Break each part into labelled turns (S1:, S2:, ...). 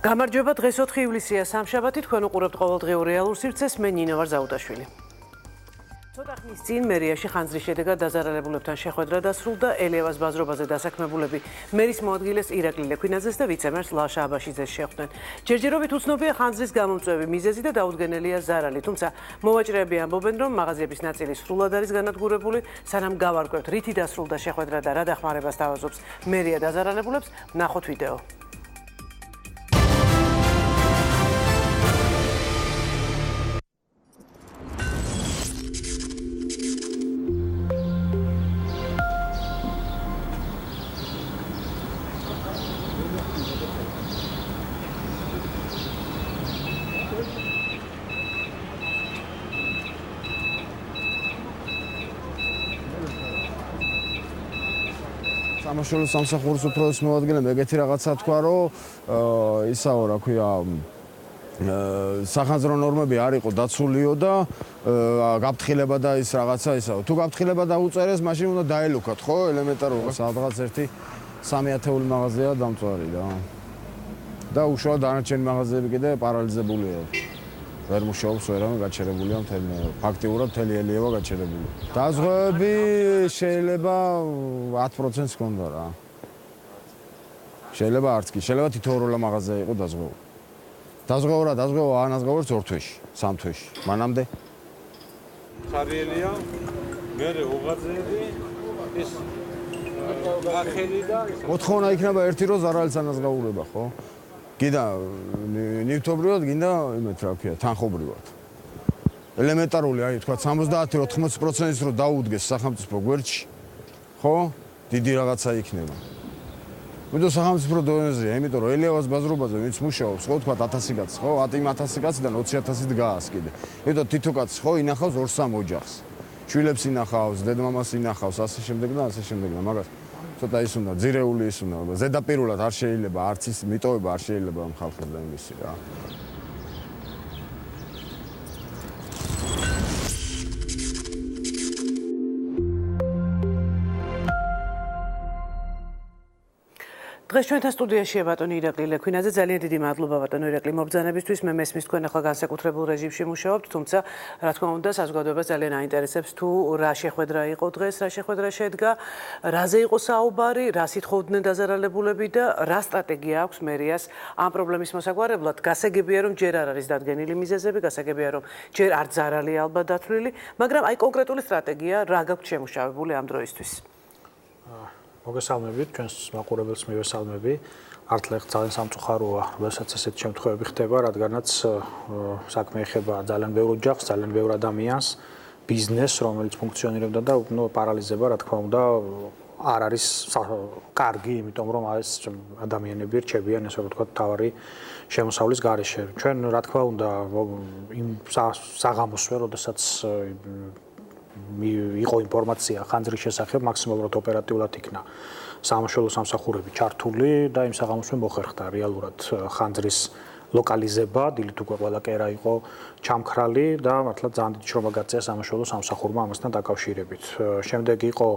S1: გამარჯობა, დღეს 4 ივლისია, სამშაბათი, თქვენ უყურებთ ყოველდღიურ რეალურ სივრცეს, მე ნინო ვარ ზაუდაშვილი. ცოტა ხნის წინ მერიაში ხანძრის შედეგად დაზარალებულებთან შეხვედრა დასრულდა, ელიავას ბაზრობაზე დასაქმებულები მერის მოადგილეს ირაკლი ლექვინაძეს და ვიცემერს ლაშა აბაშიძეს შეხვდნენ. ჯერჯერობით უცნობია ხანძრის გამომწვევი მიზეზი და დაუდგენელია ზარალი, თუმცა მოვაჭრეები ამბობენ, რომ მაღაზიების ნაწილი სრულად არის განადგურებული, სანამ გავარკვევთ, რითი დასრულდა შეხვედრა და რა დახმარებას თავაზობს მერია დაზარალებულებს, ნახოთ ვიდეო.
S2: სამაშველო სამსახურის უფროსის მოადგილემ ეგეთი რაღაცა თქვა, რომ ისაო, რა ქვია, სახანძრო ნორმები არ იყო დაცულიო და გაფრთხილება და ის რაღაცა ისაო. თუ გაფრთხილება დაუწერეს, მაშინ უნდა დაელოქოთ, ხო? ელემენტარულად სადღაც 1-3 მაღაზია დამწვარი და უშუალოდ დანარჩენი მაღაზიები კიდე პარალიზებულია. ვერ მუშაობს ვერავინ, გაჩერებულია ფაქტიურად მთელი ელიავა გაჩერებული. დაზღვევები შეიძლება 10%-ს ჰქონდა რა. შეიძლება არც კი, შეიძლება თითოეულ მაღაზია იყო დაზღვევა. დაზღვევა ანაზღაურებს 2 თვეში, 3 თვეში. მანამდე
S3: ხარიელია, მერე უღაძეები, ის ახელი და
S2: მოთხოვნა იქნება ერთი რო ზარალის ანაზღაურება, ხო? გინდა ნივთობრივად, გინდა იმეთ რა ქვია, თანხობრივად. ელემენტარული, აი თქვა 70-80%-ის რო დაუდგეს სახელმწიფო გვერდში, ხო? დიდი რაღაცა იქნება. მუდო სახელმწიფო დონეზეა, იმიტომ რომ ელიავას ბაზრობაზე ვინც მუშაობს, ხო, თქვა 1000 კაცი, ხო? 10-1000 კაციდან 20000 დგას კიდე. იმიტომ თითო კაცი, ხო, ინახავს 2-3 ოჯახს. შვილებს ინახავს, დედმამას ინახავს, ასე შემდეგ და ასე შემდეგ და მაგას ცოტა ის უნდა, ძირეული ის უნდა, ზედაპირულად არ შეიძლება, არც ის მიტოვება არ შეიძლება ამ ხალხზე იმისი რა.
S1: დღეს ჩვენთან სტუდიაშია ბატონი ირაკლი ლექვინაძე, ძალიან დიდი მადლობა ბატონო ირაკლი მობრძანებისთვის. მე მესმის თქვენ ახლა განსაკუთრებულ რეჟიმში მუშაობთ, თუმცა რა თქმა უნდა საზოგადოებას ძალიან აინტერესებს თუ რა შეხვედრა იყო დღეს, რა შეხვედრა შედგა, რაზე იყო საუბარი, რა სიტყვობდნენ დაზარალებულები და რა სტრატეგია აქვს მერიას ამ პრობლემის მოსაგვარებლად. გასაგებია რომ ჯერ არ არის დადგენილი მიზეზები, გასაგებია რომ ჯერ არ ზარალი ალბათ დათვლილი, მაგრამ აი კონკრეტული სტრატეგია რა გაქვთ შემუშავებული ამ დროისთვის.
S4: მოგესალმებით, ჩვენს მაყურებელს მივესალმები. ართლეხ ძალიან სამწუხაროა, როდესაც ესეთი შემთხვევები ხდება, რადგანაც საქმე ეხება ძალიან ბევრ ოჯახს, ძალიან ბევრ ადამიანს, ბიზნესს, რომელიც ფუნქციონირებდა და პარალიზება, რა თქმა უნდა, არ არის კარგი, იმიტომ რომ ეს ადამიანები რჩებიან, ესე ვთქვათ, თავარი შემოსავლის გარეშე. ჩვენ, რა თქმა უნდა, იმ საღამოსვე, როდესაც იყო ინფორმაცია ხანძრის შესახებ, მაქსიმალურად ოპერატიულად იქნა სამაშველო სამსახურები ჩართული და იმ საღამოსვე მოხერხდა რეალურად ხანძრის ლოკალიზება, დილით უკვე ყველა კერა იყო ჩამქრალი და მართლა ძალიან დიდი შრომა გაწია სამაშველო სამსახურმა ამასთან დაკავშირებით. შემდეგ იყო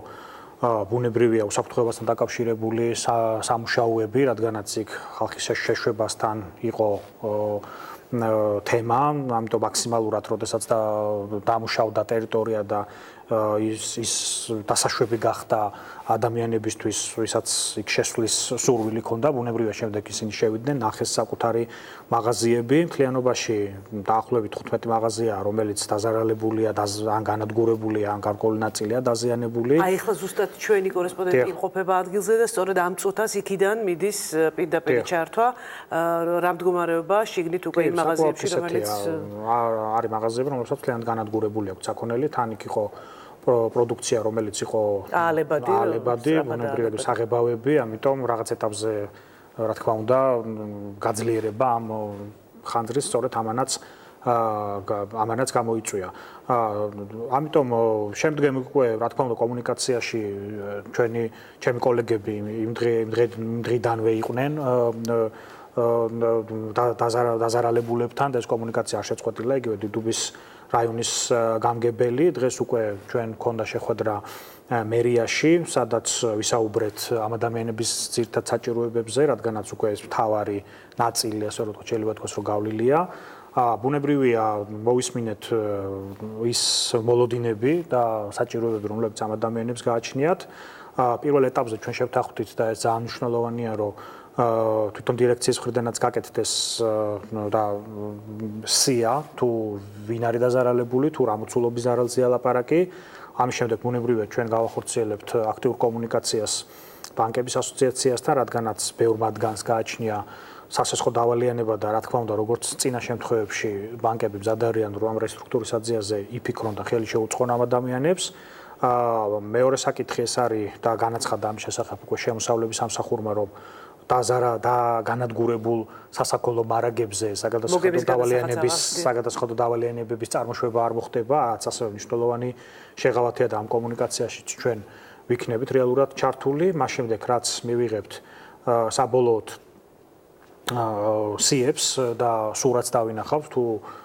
S4: ბუნებრივია უსაფრთხოებასთან დაკავშირებული სამუშაოები, რადგანაც იქ ხალხის შეშვებასთან იყო თემა, ამიტომ მაქსიმალურად როდესაც დამუშავდა ტერიტორია და ის დასაშვები გახდა ადამიანებისთვის, ვისაც იქ შესვლის სურვილი ჰქონდა, ბუნებრივია შემდეგ ისინი შევიდნენ, ნახეს საკუთარი მაღაზიები, მთლიანობაში დაახლოებით 15 მაღაზია, რომელიც დაზარალებულია, ან განადგურებულია, ან გარკვეული ნაწილია დაზიანებული.
S1: აი ახლა ზუსტად ჩვენი კორესპონდენტი იმყოფება ადგილზე და სწორედ ამ წუთას იქიდან მიდის პირდაპირ ჩართვა, რა მდგომარეობა შიგნით უკვე იმ მაღაზიებში, რომელიც
S4: არის მაღაზიები, რომელსაც მთლიანად განადგურებული აქვს საქონელი, თან იქ იყო პროდუქცია, რომელიც იყო ალებადი, ბუნებრივად საღებავები, ამიტომ რაღაც ეტაპზე, რა თქმა უნდა, გაძლიერება ამ ხანძრის სწორედ ამანაც გამოიწვია. ამიტომ შემდგომ უკვე, რა თქმა უნდა, კომუნიკაციაში ჩემი კოლეგები იმ დღიდანვე იყვნენ დაზარალებულებთან და ეს კომუნიკაცია არ შეწყვეტილა, იგივე დიდუბის რაიონის გამგებელი. დღეს უკვე ჩვენ გქონდა შეხვედრა მერიაში, სადაც ვისაუბრეთ ამ ადამიანების ძირითად საჭიროებებზე, რადგანაც უკვე ეს მთავარი ნაწილი, ასე რომ ვთქვათ, შეიძლება თქვას, რომ გავლილია. ბუნებრივია მოვისმინეთ ის მოლოდინები და საჭიროებები, რომლებიც ამ ადამიანებს გააჩნიათ. პირველ ეტაპზე ჩვენ შევთანხმდით და ეს ძალიან მნიშვნელოვანია, რომ თვითონ დირექციის მხრიდანაც გაკეთდეს და სია თუ ვინ არის დაზარალებული, თუ რა მოცულობის ზარალზეა ლაპარაკი. ამის შემდეგ ბუნებრივია ჩვენ გავახორციელებთ აქტიურ კომუნიკაციას ბანკების ასოციაციასთან, რადგანაც ბევრ მათგანს გააჩნია სასესხო დავალიანება და რა თქმა უნდა, როგორც წინა შემთხვევებში ბანკები მზად არიან, რომ ამ რესტრუქტურის აძიაზე იფიქრონ და ხელი შეუწყონ ამ ადამიანებს. მეორე საკითხი ეს არის და განაცხადა ამ შესახებ უკვე შემოსავლების სამსახურმა, რომ და განადგურებულ სასაქონლო მარაგებზე საგადასახადო დავალიანებების წარმოშვება არ მოხდება, რაც ასევე მნიშვნელოვანი შეღავათია და ამ კომუნიკაციაში ჩვენ ვიქნებით რეალურად ჩართული. მას შემდეგ რაც მივიღებთ საბოლოოდ სიებს და სურათს დავინახავთ თუ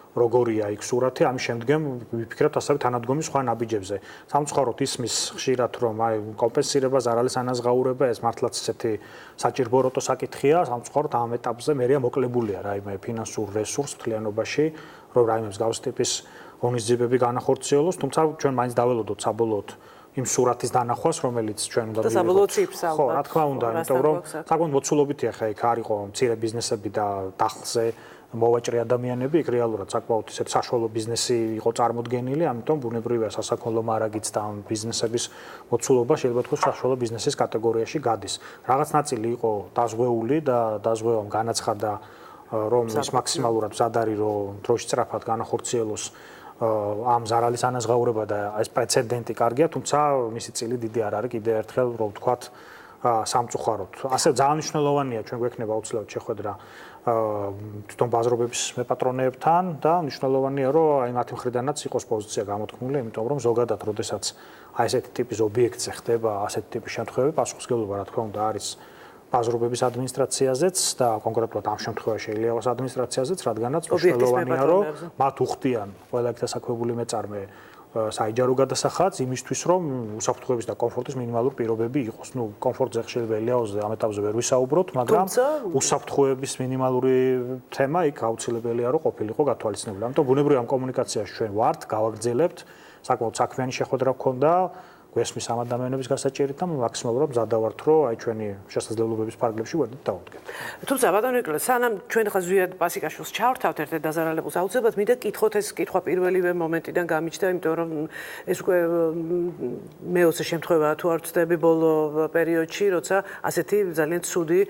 S4: როგორია იქ სურათი, ამის შემდგომ ვიფიქრებთ ასევე თანადგომის სხვა ნაბიჯებზე. სამწუხაროდ ისმის ხშირად, რომ კომპენსირება, ზარალის ანაზღაურება ეს მართლაც ესეთი საჭიროებო საკითხია. სამწუხაროდ ამ ეტაპზე მერია მოკლებულია რაიმე ფინანსურ რესურსს მთლიანობაში, რომ რაიმე მსგავსი ტიპის ღონისძიებები განახორციელოს, თუმცა ჩვენ მაინც დაველოდოთ საბოლოოდ იმ სურათის დანახვას, რომელიც ჩვენ უნდა
S1: და საბოლოოდ ციფრს ალბათ.
S4: ხო, რა თქმა უნდა, იმიტომ რომ საკმაოდ მოცულობითია ხა იქ არისო მცირე ბიზნესები და დახლზე მოვაჭრე ადამიანები, იქ რეალურად საკმაოდ ისეთ საშუალო ბიზნესი იყო წარმოდგენილი, ამიტომ ბუნებრივია სასაქონლო მარაგიც და ამ ბიზნესების მოცულობა შეიძლება თქვოს საშუალო ბიზნესის კატეგორიაში გადის. რაღაც ნაწილი იყო დაზღვეული და დაზღვევამ განაცხადა, რომ ის მაქსიმალურად მზად არის, რომ დროში სწრაფად განახორციელოს ამ ზარალის ანაზღაურება და ეს პრეცედენტი კარგია, თუმცა მისი წილი დიდი არ არის კიდევ ერთხელ, რომ ვთქვათ, სამწუხაროდ. ასე ძალიან მნიშვნელოვანია ჩვენ გვექნება აუცილებლად შეხვედრა თვითონ ბაზრობების მეპატრონეებთან და მნიშვნელოვანია, რომ აი მათი მხრიდანაც იყოს პოზიცია გამოთქმული, იმიტომ რომ ზოგადად, როდესაც აი ესეთი ტიპის ობიექტზე ხდება ასეთი ტიპის შემთხვევები, პასუხისმგებლობა რა თქმა უნდა არის ბაზრობების ადმინისტრაციაზეც და კონკრეტულად ამ შემთხვევაში ელიავას ადმინისტრაციაზეც, რადგანაც მნიშვნელოვანია, რომ მათ უხდიან ყველა ეგ დასაქმებული მეწარმე საიჯარო გადასახადს იმისთვის, რომ უსაფრთხოების და კომფორტის მინიმალური პირობები იყოს. ნუ კომფორტზე შეიძლება ელიავაზე ამ ეტაპზე ვერ ვისაუბროთ, მაგრამ უსაფრთხოების მინიმალური თემა იქ აუცილებელია, რომ ყოფილიყო გათვალისწინებული. ამიტომ ბუნებრივია ამ კომუნიკაციაში ჩვენ ვართ, გავაგრძელებთ, საკმაოდ საქმიანი შეხვედრა გქონდა. გვესმის ამ ადამიანების გასაჭირით და მაქსიმალურად მზად ვართ, რომ აი ჩვენი შესაძლებლობების ფარგლებში ვერდით დავუდგეთ.
S1: თუმცა ბატონო ირაკლი, სანამ ჩვენ ხა ზვიად პასიკაშვილს ჩავრთავთ ერთ-ერთ დაზარალებულს, აუცილებლად მინდა კითხოთ ეს კითხვა პირველივე მომენტიდან გამიჩნდა, იმიტომ რომ ეს უკვე მეოცე შემთხვევაა თუ არ ვცდები ბოლო პერიოდში, როცა ასეთი ძალიან ცუდი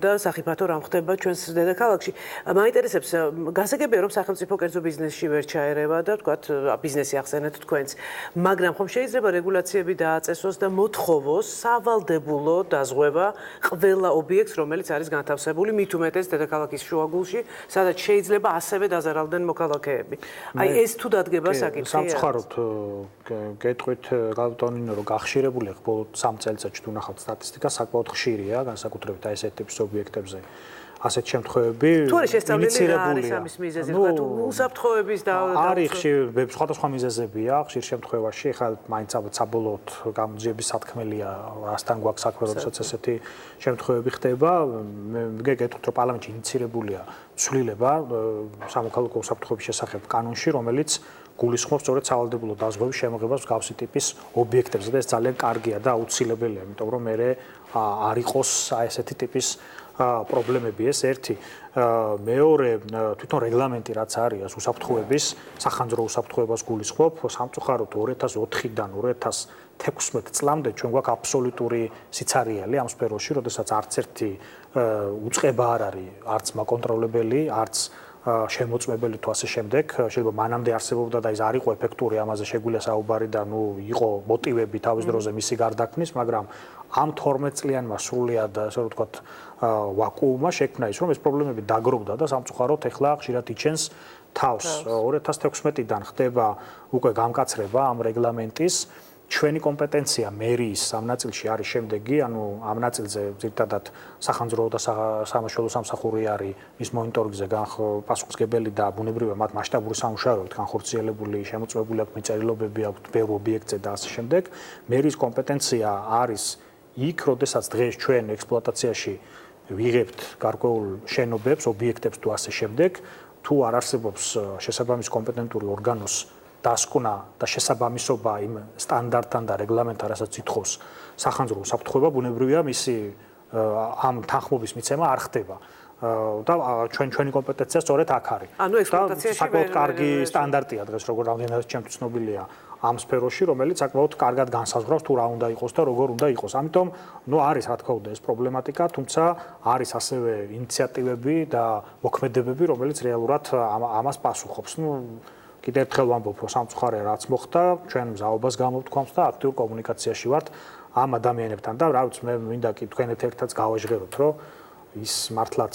S1: და სახიფათო რამ ხდება ჩვენს დედაქალაქში. მაინტერესებს, გასაგებია რომ სახელმწიფო კერძო ბიზნესში ვერ ჩაერევა და თქვათ ბიზნესი ახსენეთ თქვენს, მაგრამ ხომ შეიძლება რეგულაციები დააწესოს და მოთხოვოს სავალდებულო დაზღვევა ყველა ობიექტს, რომელიც არის განთავსებული, მით უმეტეს დედაქალაქის შუაგულში, სადაც შეიძლება ასევე დაზარალდნენ მოქალაქეები. აი ეს თუ დადგება საკითხია.
S4: სამწუხაროდ გეტყვით გალტონინო, რომ გახშირებული ხო ბოლო 3 წელიწადში თუ ნახავთ სტატისტიკა, საკმაოდ ხშირია, განსაკუთრებით აი ესეთ ტიპის ობიექტებზე. ასეთ შემთხვევები
S1: თუ არის შესწავლილი ამის მიზეზი, ხო თუ უსაფრთხოების და
S4: არის ხშირ სხვადასხვა მიზეზებია, ხშირ შემთხვევაში, ხა მაინც საბოლოოდ გამოძიების სათქმელია, რასთან გვაქვს საქმე, როდესაც ესეთი შემთხვევები ხდება. მე გეტყვით, რომ პარლამენტში ინიცირებულია ცვლილება სამოქალაქო უსაფრთხოების შესახებ კანონში, რომელიც გულისხმობს სწორედ სავალდებულო დაზღვევის შემოღებას მსგავსი ტიპის ობიექტებზე და ეს ძალიან კარგია და აუცილებელია, იმიტომ რომ მე არ იყოს აი ესეთი ტიპის პრობლემები ეს ერთი. მეორე თვითონ რეგლამენტი რაც არის უსაფრთხოების, სახანძრო უსაფრთხოებას გულისხმობ, სამწუხაროდ 2004-დან 2016 წლამდე ჩვენ გვაქვს აბსოლუტური სიცარიელი ამ სფეროში, როდესაც არც ერთი უწყება არ არის, არც მაკონტროლებელი, არც შემოწმებელი თუ ასე შემდეგ, შეიძლება მანამდე არსებობდა და ის არ იყო ეფექტური, ამაზე შეგვიძლია საუბარი და ნუ იყო მოტივები თავის დროზე მისი გარდაქმნის, მაგრამ ამ 12 წლიანმა სრულიად ასე რომ ვთქვათ ვაკუუმმა შექმნა ის, რომ ეს პრობლემები დაგროვდა და სამწუხაროდ ეხლა ხშირად იჩენს თავს. 2016-დან ხდება უკვე გამკაცრება ამ რეგლამენტის ჩვენი კომპეტენცია მერიის ამ ნაწილში არის შემდეგი, ანუ ამ ნაწილზე ზირთადად სახანძრო და სამაშველო სამსახური არის მის მონიტორინგზე პასუხისმგებელი და ბუნებრივია მათ მასშტაბური სამუშაოებით განხორციელებული, შემოწმებული აქვს მიწერილობები აქვს ბევრ ობიექტზე და ასე შემდეგ. მერიის კომპეტენცია არის იქ, როდესაც დღეს ჩვენ ექსპლუატაციაში ვიღებთ გარკვეულ შენობებს, ობიექტებს თუ ასე შემდეგ, თუ არ არსებობს შესაბამის კომპეტენტური ორგანოს დასკვნა და შესაბამისობა იმ სტანდარტთან და რეგლამენტთან, რასაც ითხოვს სახანძრო უსაფრთხოება, ბუნებრივია მისი ამ თანხმობის მიცემა არ ხდება. და ჩვენი კომპეტენცია სწორედ აქ არის.
S1: ანუ ექსპლუატაციაში
S4: საკმაოდ კარგი სტანდარტია დღეს, როგორ რამდენადაც ჩემთვის ცნობილია ამ სფეროში, რომელიც საკმაოდ კარგად განსაზღვრავს თუ რა უნდა იყოს და როგორ უნდა იყოს. ამიტომ, არის რა თქმა უნდა ეს პრობლემატიკა, თუმცა არის ასევე ინიციატივები და მოქმედებები, რომელიც რეალურად ამას პასუხობს. კიდევ ერთხელ ვამბობ, რომ სამწუხაროა რაც მოხდა, ჩვენ მზაობას გამოვთქვამს და აქტიურ კომუნიკაციაში ვართ ამ ადამიანებთან და რა ვიცი, მე მინდა კი თქვენეთ ერთად გავაჟღეროთ, რომ ის მართლაც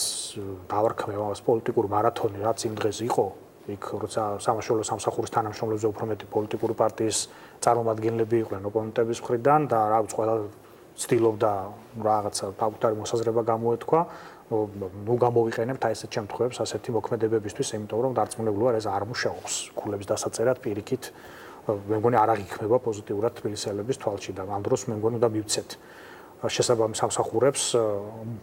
S4: დავარქმევ ამას პოლიტიკური მარათონი, რაც იმ დღეს იყო, იქ როცა სამაშველო სამსახურის თანამშრომლებზე უფრო მეტი პოლიტიკური პარტიის წარმომადგენლები იყვნენ ოპონენტების მხრიდან და რა ვიცი, ყველა ცდილობდა რაღაცა ფაქტური მოსაზრება გამოეთქვა. გამოვიყენებთ აი ესეთ შემთხვევებს, ასეთი მოქმედებებისთვის, იმიტომ რომ დარწმუნებული ვარ, ეს არ მუშაობს. ქულების დასაწერად პირიქით, მე მგონი არ აღიქმება პოზიტიურად თბილისელების თვალში და ამ დროს მე მგონი უნდა მივცეთ შესაბამის სამსახურებს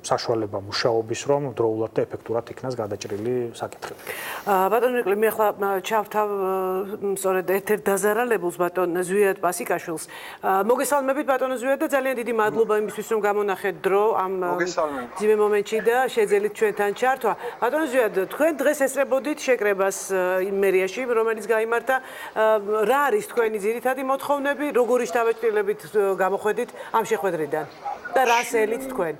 S4: საშუალება მუშაობის, რომ დროულად და ეფექტურად იქნას გადაჭრილი საკითხები.
S1: ბატონო ირაკლი, მე ახლა ჩავთავ სწორედ ერთ-ერთ დაზარალებულს ბატონ ზვიად პასიკაშვილს. მოგესალმებით ბატონო ზვიად და ძალიან დიდი მადლობა იმისთვის, რომ გამონახეთ დრო ამ ძიმე მომენტში და შეძელით ჩვენთან ჩართვა. ბატონო ზვიად, თქვენ დღეს ესწრებოდით შეკრებას მერიაში, რომელიც გაიმართა. რა არის თქვენი ძირითადი მოთხოვნები, როგორი შთაბეჭდილებით გამოხვედით ამ შეხვედრიდან? და რას ელით თქვენ?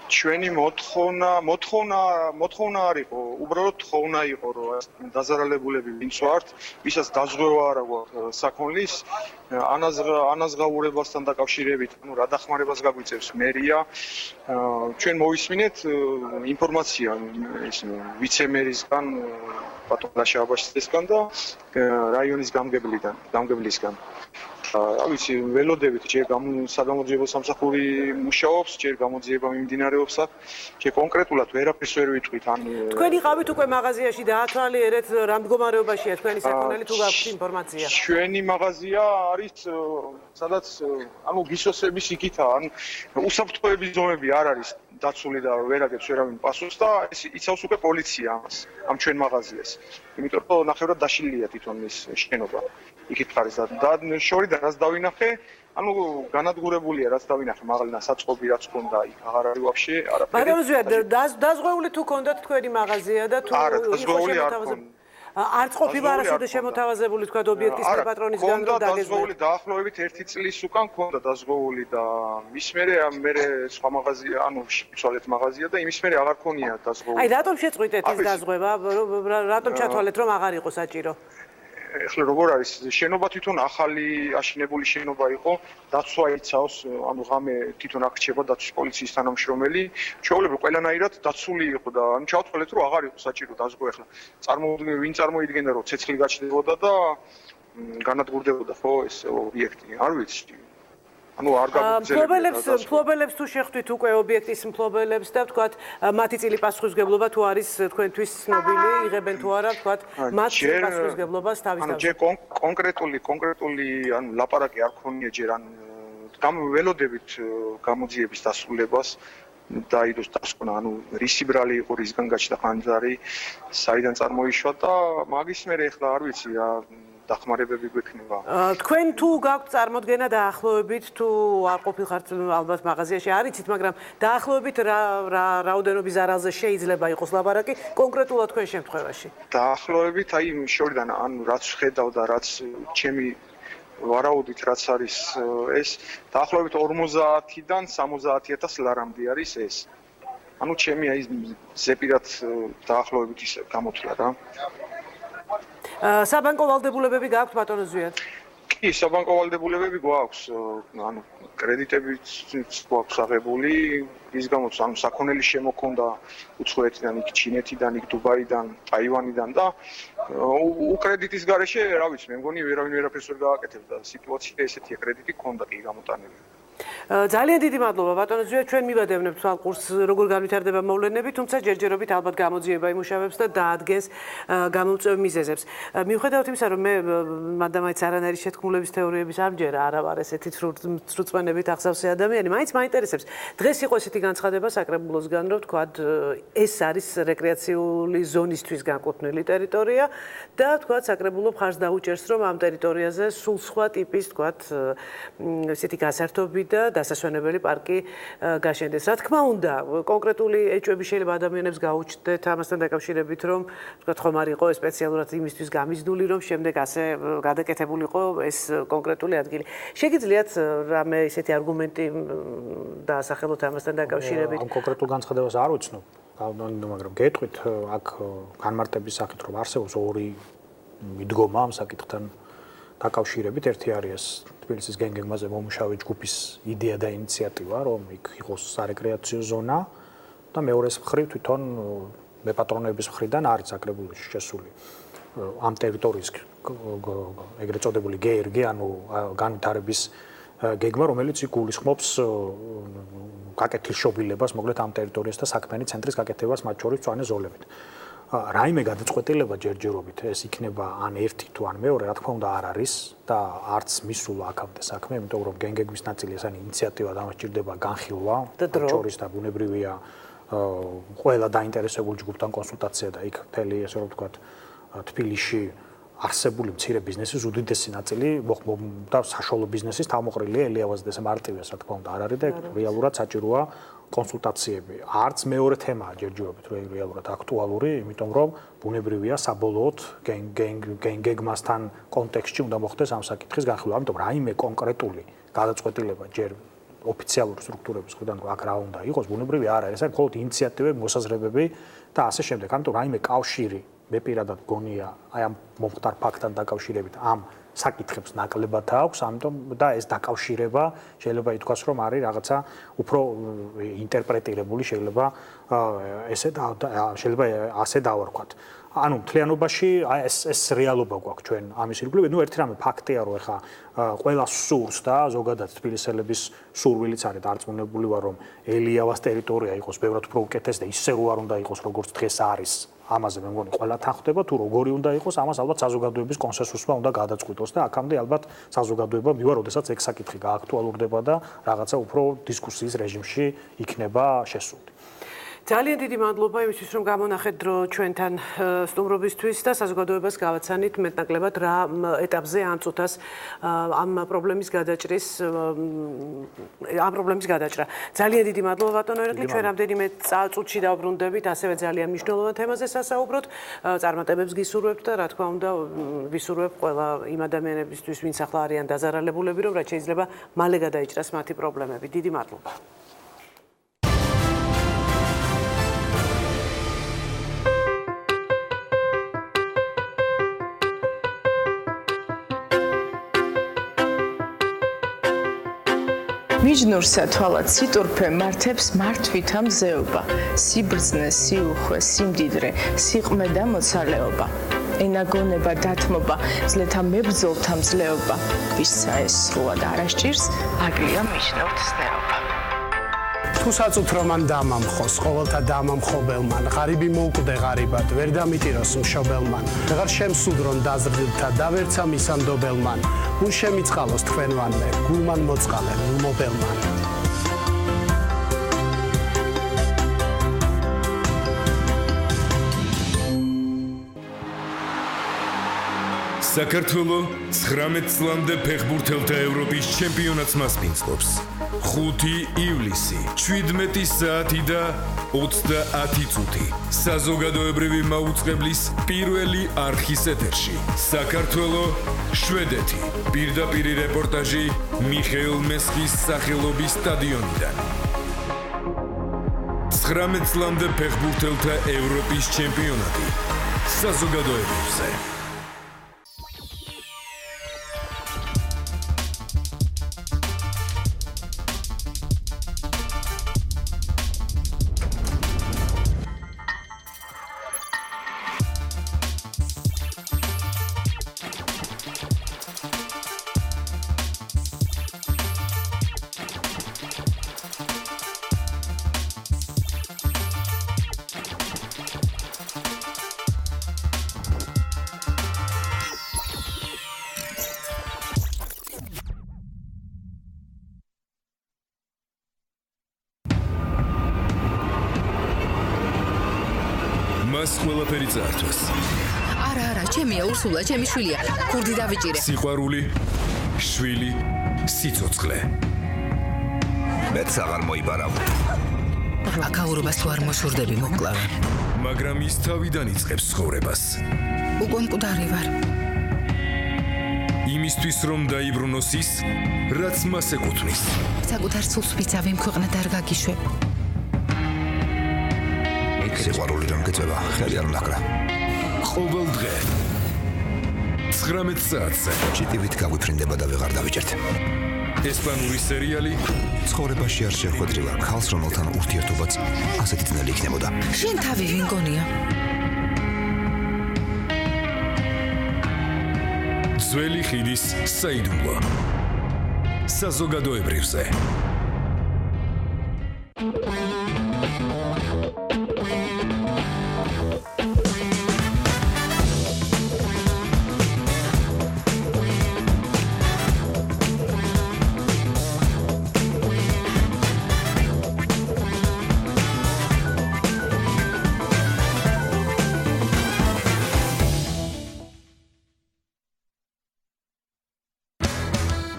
S5: ჩვენი მოთხოვნა არ იყო, უბრალოდ თხოვნა იყო, რომ დაზარალებულები ვინც ვართ, ვისაც დაზღვევა არ აქვს საქონლის, ანაზღაურებასთან დაკავშირებით, რა დახმარებას გაგვიწევს მერია. ჩვენ მოვისმინეთ ინფორმაცია ვიცემერისგან, ბატონ დაშაბაშისგან და რაიონის გამგებლისგან. ვიცი, ველოდებით, ჯერ საგამოძიებო სამსახური მუშაობს, ჯერ გამოძიება მიმდინარეობს აქ. ჯერ კონკრეტულად ვერაფერს ვერ ვიტყვით,
S1: თქვენ იყავით უკვე მაღაზიაში დაათვალიერეთ რა მდგომარეობაშია თქვენი საქონელი თუ გაქვთ ინფორმაცია?
S5: ჩვენი მაღაზია არის სადაც გისოსების იქითაა, უსაფრთხოების ზომები არ არის დაცული და ვერ აგებს ვერავინ პასუხს და ეს იცავს უკვე პოლიცია ამ ჩვენ მაღაზიას. იმიტომ რომ ნახევრად დაშლილია თვითონ ის შენობა. იქით ხარეს და შორიდან რაც დავინახე, განადგურებულია რაც დავინახე, მაღლა საწყობი რაც ქონდა, იქ აღარ არის ვაფშე არაფერი.
S1: ბატონო ზვიად, დაზღვეული თუ ქონდათ თქვენი მაღაზია და თუ
S5: დაზღვეული არ ქონდა.
S1: არც ყოფილა არასოდეს შემოთავაზებული თქვა ობიექტის პატრონისგან რომ დაგეზმოთ.
S5: დაზღვეული დაახლოებით 1 წლის უკან ქონდა დაზღვეული და მის მერე სხვა მაღაზია, შევცვალეთ მაღაზია და იმის მერე აღარ ქონია დაზღვეული.
S1: აი რატომ შეწყვიტეთ ეს დაზღვევა? რატომ ჩათვალეთ რომ აღარ იყო საჭირო?
S5: ეხლა როგორ არის, შენობა თვითონ ახალი აშენებული შენობა იყო, დაცვა იცავს, ღამე თვითონ აქ რჩება დაცვის პოლიციის თანამშრომელი, ჩვეულებრივ ყველანაირად დაცული იყო და ჩავთვალეთ რომ აღარ იყო საჭირო დაზღვევა. ეხლა ვინ წარმოიდგენდა რომ ცეცხლი გაჩნდებოდა და განადგურდებოდა ხო ეს ობიექტი, არ ვიცი. არ
S1: გაგვგზელებია. მფლობელებს თუ შეხვდით უკვე ობიექტის მფლობელებს და ვთქვათ, მათი წილი პასუხისმგებლობა თუ არის თქვენთვის ცნობილი, იღებენ თუ არა, ვთქვათ, მათ პასუხისმგებლობას თავისთავად.
S5: ჯერ კონკრეტული ლაპარაკი არ ქონია ჯერ ველოდებით გამოძიების დასრულებას. დაიდოს დასკვნა, რისი ბრალი იყო, რისგან გაჩნდა ხანძარი, საიდან წარმოიშვა და მაგის მერე ახლა არ ვიცი რა დახმარებები გვექნება.
S1: თქვენ თუ გაქვთ წარმოდგენა დაახლოებით თუ არ ყოფილხართ ალბათ მაღაზიაში არ იცით, მაგრამ დაახლოებით რა რაოდენობის ზარალზე შეიძლება იყოს ლაპარაკი კონკრეტულად თქვენ შემთხვევაში?
S5: დაახლოებით შორიდან რაც ხედავ და რაც ჩემი ვარაუდით რაც არის ეს დაახლოებით 50-დან 60,000 ლარამდე არის ეს. ჩემი ზეპირად დაახლოებით ისე გამოთვლა რა.
S1: საბანკო ვალდებულებები გაქვთ ბატონო ზვიად?
S5: კი, საბანკო ვალდებულებები გვაქვს, ანუ კრედიტებიც გვაქვს აღებული, ის გამოც ანუ საქონელი შემოქონდა უცხოეთიდან, იქ ჩინეთიდან, იქ დუბაიდან, ტაივანიდან და უკრედიტის გარეშე, რა ვიცი, მე მგონი ვერავინ ვერაფერს ვერ გააკეთებდა. სიტუაცია ესეთია, კრედიტი ქონდა კი გამოტანილი.
S1: ძალიან დიდი მადლობა ბატონო ზურა, ჩვენ მივადევნებთ თვალყურს როგორ განვითარდება მოვლენები, თუმცა ჯერჯერობით ალბათ გამოძიება იმუშავებს და დაადგენს გამომწვევ მიზეზებს. მიუხედავად იმისა, რომ მე მანდამაინც არანაირი შეთქმულების თეორიების ამჯერა არა ვარ ესეთი ცრუწმენებით ახსავსე ადამიანი, მაინც მაინტერესებს. დღეს იყო ესეთი განცხადება საკრებულოსგან, რომ თქვა ეს არის რეკრეაციული ზონისთვის განკუთვნილი ტერიტორია და თქვა საკრებულო მხარს დაუჭერს, რომ ამ ტერიტორიაზე სულ სხვა ტიპის თქვა ესეთი გასართობი და დასასვენებელი პარკი გაშენდეს. რა თქმა უნდა, კონკრეტული ეჭვები შეიძლება ადამიანებს გაუჩნდეთ ამასთან დაკავშირებით, რომ თქვა ხომ არ იყო სპეციალურად იმისთვის გამიზნული, რომ შემდეგ ასე გადაკეთებულიყო ეს კონკრეტული ადგილი. შეგიძლიათ რამე ისეთი არგუმენტი დაასახელოთ ამასთან დაკავშირებით?
S4: ამ კონკრეტულ განცხადებას არ ვიცნობ, მაგრამ გეტყვით აქ განმარტების სახით რომ არსებობს ორი მიდგომა ამ საკითხთან დაკავშირებით. ერთი არის თბილისის გენგეგმაზე მომუშავე ჯგუფის იდეა და ინიციატივა, რომ იქ იყოს სარეკრეაციო ზონა და მეორეს მხრივ თვითონ მეპატრონეების მხრიდან არის საკრებულოში შესული ამ ტერიტორიის ეგრეთ წოდებული GRG, ანუ განვითარების გეგმა, რომელიც გულისხმობს გაკეთილშობილებას, მოკლედ ამ ტერიტორიას და საქმიანი ცენტრის გაკეთებას მათ შორის მწვანე ზოლებით. რაიმე გადაწყვეტილება ჯერჯერობით ეს იქნება ან ერთი თუ ან მეორე, რა თქმა უნდა არ არის და არც მისულა აქამდე საქმე, იმიტომ რომ გენგეგმის ნაწილი ეს არის ინიციატივა და მას ჭირდება განხილვა, შორის და ბუნებრივია ყველა დაინტერესებულ ჯგუფთან კონსულტაცია და იქ მთელი ესე რომ ვთქვათ თბილისში არსებული მცირე ბიზნესის უდიდესი ნაწილი და საშუალო ბიზნესის თავმოყრილია ელიავას და ეს მარტივია, რა თქმა უნდა არ არის და რეალურად საჭიროა კონსულტაციები. არც მეორე თემაა ჯერჯერობით რეალურად აქტუალური, იმიტომ რომ ბუნებრივია საბოლოოდ გენგეგმასთან კონტექსტში უნდა მოხდეს ამ საკითხის განხილვა. ამიტომ რაიმე კონკრეტული გადაწყვეტილება ჯერ ოფიციალური სტრუქტურების მხრიდან აქ რა უნდა იყოს, ბუნებრივია არ არის, ეს არის მხოლოდ ინიციატივები, მოსაზრებები და ასე შემდეგ. ამიტომ რაიმე კავშირი მე პირადად გონია აი ამ მომხდარ ფაქტთან დაკავშირებით ამ საკითხებს ნაკლებად აქვს, ამიტომ და ეს დაკავშირება შეიძლება ითქვას, რომ არის რაღაცა უფრო ინტერპრეტირებული, შეიძლება ასე დავარქვათ. ანუ მთლიანობაში ეს რეალობა გვაქვს ჩვენ ამის ირგვლივ. ნუ ერთი რამე ფაქტია, რომ ეხა ყველა სურს და ზოგადად თბილისელების სურვილიც არის დარწმუნებული ვარ, რომ ელიავას ტერიტორია იყოს ბევრად უფრო უკეთესი და ისე რო არ უნდა იყოს, როგორც დღეს არის. ამაზე მე მგონი ყველა თანხდება, თუ როგორი უნდა იყოს, ამას ალბათ საზოგადოების კონსენსუსმა უნდა გადაწყვიტოს და აქამდე ალბათ საზოგადოება მივა, როდესაც ეგ საკითხი გააქტუალურდება და რაღაცა უფრო დისკუსიის რეჟიმში იქნება შესული.
S1: ძალიან დიდი მადლობა იმისთვის, რომ გამონახეთ დრო ჩვენთან სტუმრობისთვის და საზოგადოებას გავაცანით მეტნაკლებად რა ეტაპზე ამ წუთას ამ პრობლემის გადაჭრა. ძალიან დიდი მადლობა ბატონო ირაკლი, ჩვენ რამდენიმე წუთში დავბრუნდებით, ასევე ძალიან მნიშვნელოვან თემაზე სასაუბროთ. წარმატებებს გისურვებთ და რა თქმა უნდა ვისურვებ ყველა იმ ადამიანებისთვის, ვინც ახლა არიან დაზარალებულები, რომ რაც შეიძლება მალე გადაიჭრას მათი პრობლემები. დიდი მადლობა.
S6: მიჯნურსა თვალად სიტურფე მართებს მართვითა მზეობა, სიბრძნე, სიუხვე, სიმდიდრე, სიყმე და მოცალეობა. ენაგონება დათმობა, ძლეთა მებრძოლთა მძლეობა, ვისცა ეს სრულად არასჭირს, აგრია მიჯნურთ სნეობა.
S7: თუ საწუთრო მან დამამხოს, ყოველთა დამამხობელმან, ღარიბი მოუკვდე ღარიბად, ვერ დამიტიროს მშობელმან, ვეღარ შემსუდრონ დაზრდილთა და ვერცა მისამდობელმან, უ შემიწყალოს თქვენვანმე, გულმან მოწყალე მობელმან.
S8: საქართველო 19 წლამდე ფეხბურთელთა ევროპის ჩემპიონატს მასპინძლობს. 5 ივლისი, 17 საათი და 30 წუთი. საზოგადოებრივი მაუწყებლის პირველი არხის ეთერში. საქართველო, შვედეთი. პირდაპირი რეპორტაჟი მიხეილ მესხის სახელობის სტადიონიდან. 19 წლამდე ფეხბურთელთა ევროპის ჩემპიონატი. საზოგადოებებზე. მას ყველაფერი წაართვეს.
S9: არა, ჩემია ურსულა, ჩემი შვილია. ქურდი დავიჭირე.
S8: სიყვარული, შვილი, სიცოცხლე.
S10: მეც აღარ მოიბარავ.
S9: აკაურობას თუ არ მოშორდები მოკლავე.
S8: მაგრამ ის თავიდან იწყებს ცხოვრებას.
S9: უკვე მკვდარი ვარ.
S8: იმისთვის რომ დაიბრუნოს ის, რაც მას ეკუთვნის.
S9: საკუთარ სულს ვიცავ იმ ქვეყნად არ გაგიშვებ.
S10: სიყვარული რომ გეწევა, ხელი არ უნახკრა.
S8: ყოველ დღე 19 საათზე
S10: ჩიტივით გაგვიფრინდება და ვეღარ დავიჭერთ.
S8: ესპანური სერიალი
S10: ცხოვრებაში არ შეხვედრივ არ ქალს, რომელთან ურთიერთობაც ასეთი ძნელი იქნებოდა.
S9: შენ თავი ვინ გონია?
S8: ძველი ხიდის საიდუმლო. საზოგადოებრივზე.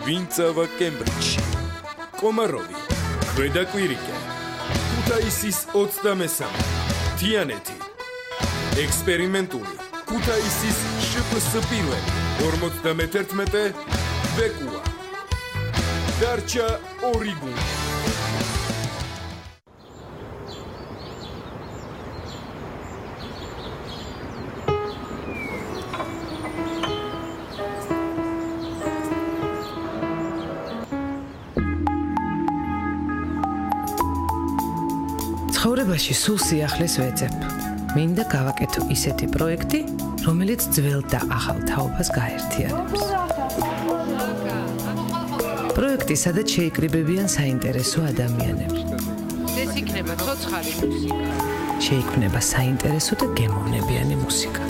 S8: ვინწავა კემბრიჯში, კომაროვი, ქვედაკვირიკე, ქუთაისის 23, თიანეთი, ექსპერიმენტული, ქუთაისის შპს პირველი, 51, ვეკუა, დარჩა 2 გუნდი.
S1: ცხოვრებაში სულ სიახლეს ვეძებ. მინდა გავაკეთო ისეთი პროექტი, რომელიც ძველ და ახალ თაობას გაერთიანებს. პროექტი, სადაც შეიკრიბებიან საინტერესო ადამიანები.
S11: ეს იქნება ცოცხალი მუსიკა.
S1: შეიქმნება საინტერესო და გემოვნებიანი მუსიკა.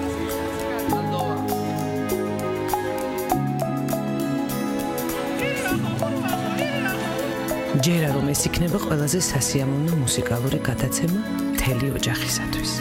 S1: ჯერა რომ ეს იქნება ყველაზე სასიამოვნო მუსიკალური გადაცემა მთელი ოჯახისათვის.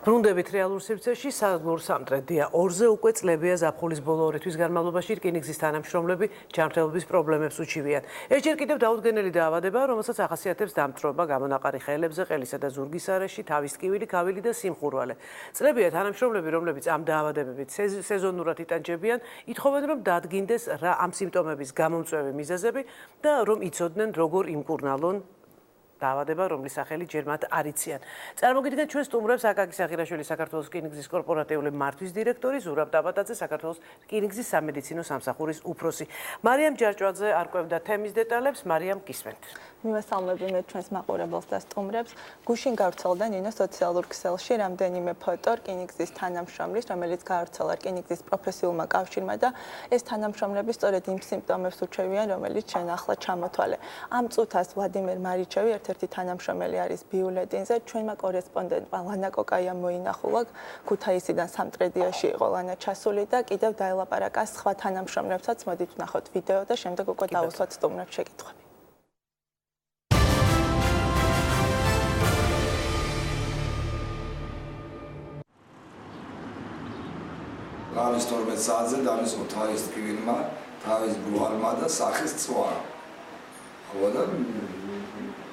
S1: ბრუნდებით რეალურ სივრცეში, სადგურ სამტრედია 2-ზე უკვე წლებია ზაფხულის ბოლო 2 თვის განმავლობაში რკინიგზის თანამშრომლები ჯანმრთელობის პრობლემებს უჩივიან. ეს ჯერ კიდევ დაუდგენელი დაავადება, რომელსაც ახასიათებს დამწრობა, გამონაყარი ხელებზე, ყელისა და ზურგის არეში, თავის ტკივილი, ქავილი და სიმხურვალე. წლებია თანამშრომლები, რომლებიც ამ დაავადებებით სეზონურად იტანჯებიან, ითხოვენ, რომ დადგინდეს რა ამ სიმპტომების გამომწვევი მიზეზები და რომ იცოდნენ, როგორ იმკურნალონ დაავადება, რომლის სახელი ჯერ მათ არ იციან. წარმოგიდგენთ ჩვენ სტუმრებს აკაკი საყირაშვილი, საქართველოს რკინიგზის კორპორატიული მართვის დირექტორი, ზურა ტაბატაძე, საქართველოს რკინიგზის სამედიცინო სამსახურის უფროსი. მარიამ ჯარჭვაძე არკვევდა თემის დეტალებს. მარიამ, გისმენთ.
S12: მივესალმებინეთ ჩვენს მაყურებელს და სტუმრებს. გუშინ გავრცელდა ნინო სოციალურ ქსელში რამდენიმე ფოტო რკინიგზის თანამშრომლის, რომელიც გავრცელა რკინიგზის პროფესიულმა კავშირმა და ეს თანამშრომლები სწორედ იმ სიმპტომებს უჩვევიან, რომელიც შენ ახლა ჩამოთვალე. ამ წუთას ვლადიმერ მარიჩევი ერთ-ერთი თანამშრომელი არის ბიულეტინზე. ჩვენმა კორესპონდენტმა ლანა კოკაიამ მოინახულა ქუთაისიდან სამტრედიაში იყო ლანა ჩასული და კიდევ დაელაპარაკა სხვა თანამშრომლებსაც. მოდით ვნახოთ ვიდეო და შემდეგ უკვე დავუსვათ სტუმრებს შეკითხვები.
S13: თავის 12 საათზე დამისვა თავის ტკივილმა, თავის ბუალმა და სახის წვა. ხო და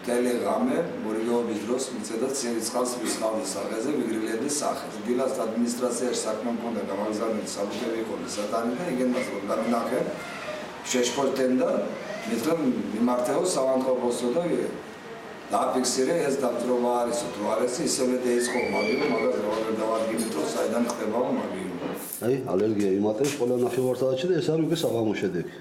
S13: ტელეგრამე მორიგეობის დროს მიწედა ციცხავს ვისხავდა სახეზე ვიგრილენდი სახეს. დილას ადმინისტრაციაში საქმე მქონდა გამაგზავნილი საბუთები იყო სატანი და იგენმას რომ დამინახე შეშფოთენ და მეთქე მიმართეო სამანტყობოსო და დააფიქსირე ეს დამწრობა არისო თუ არის ისევე დაიწყო მაგირო მაგას რა დავადგინე რომ საიდან ხდება მაგირო.
S14: აი ალერგია იმატებს ყველა ნახევარსაათში და ეს არის უკვე საღამო შედეგი.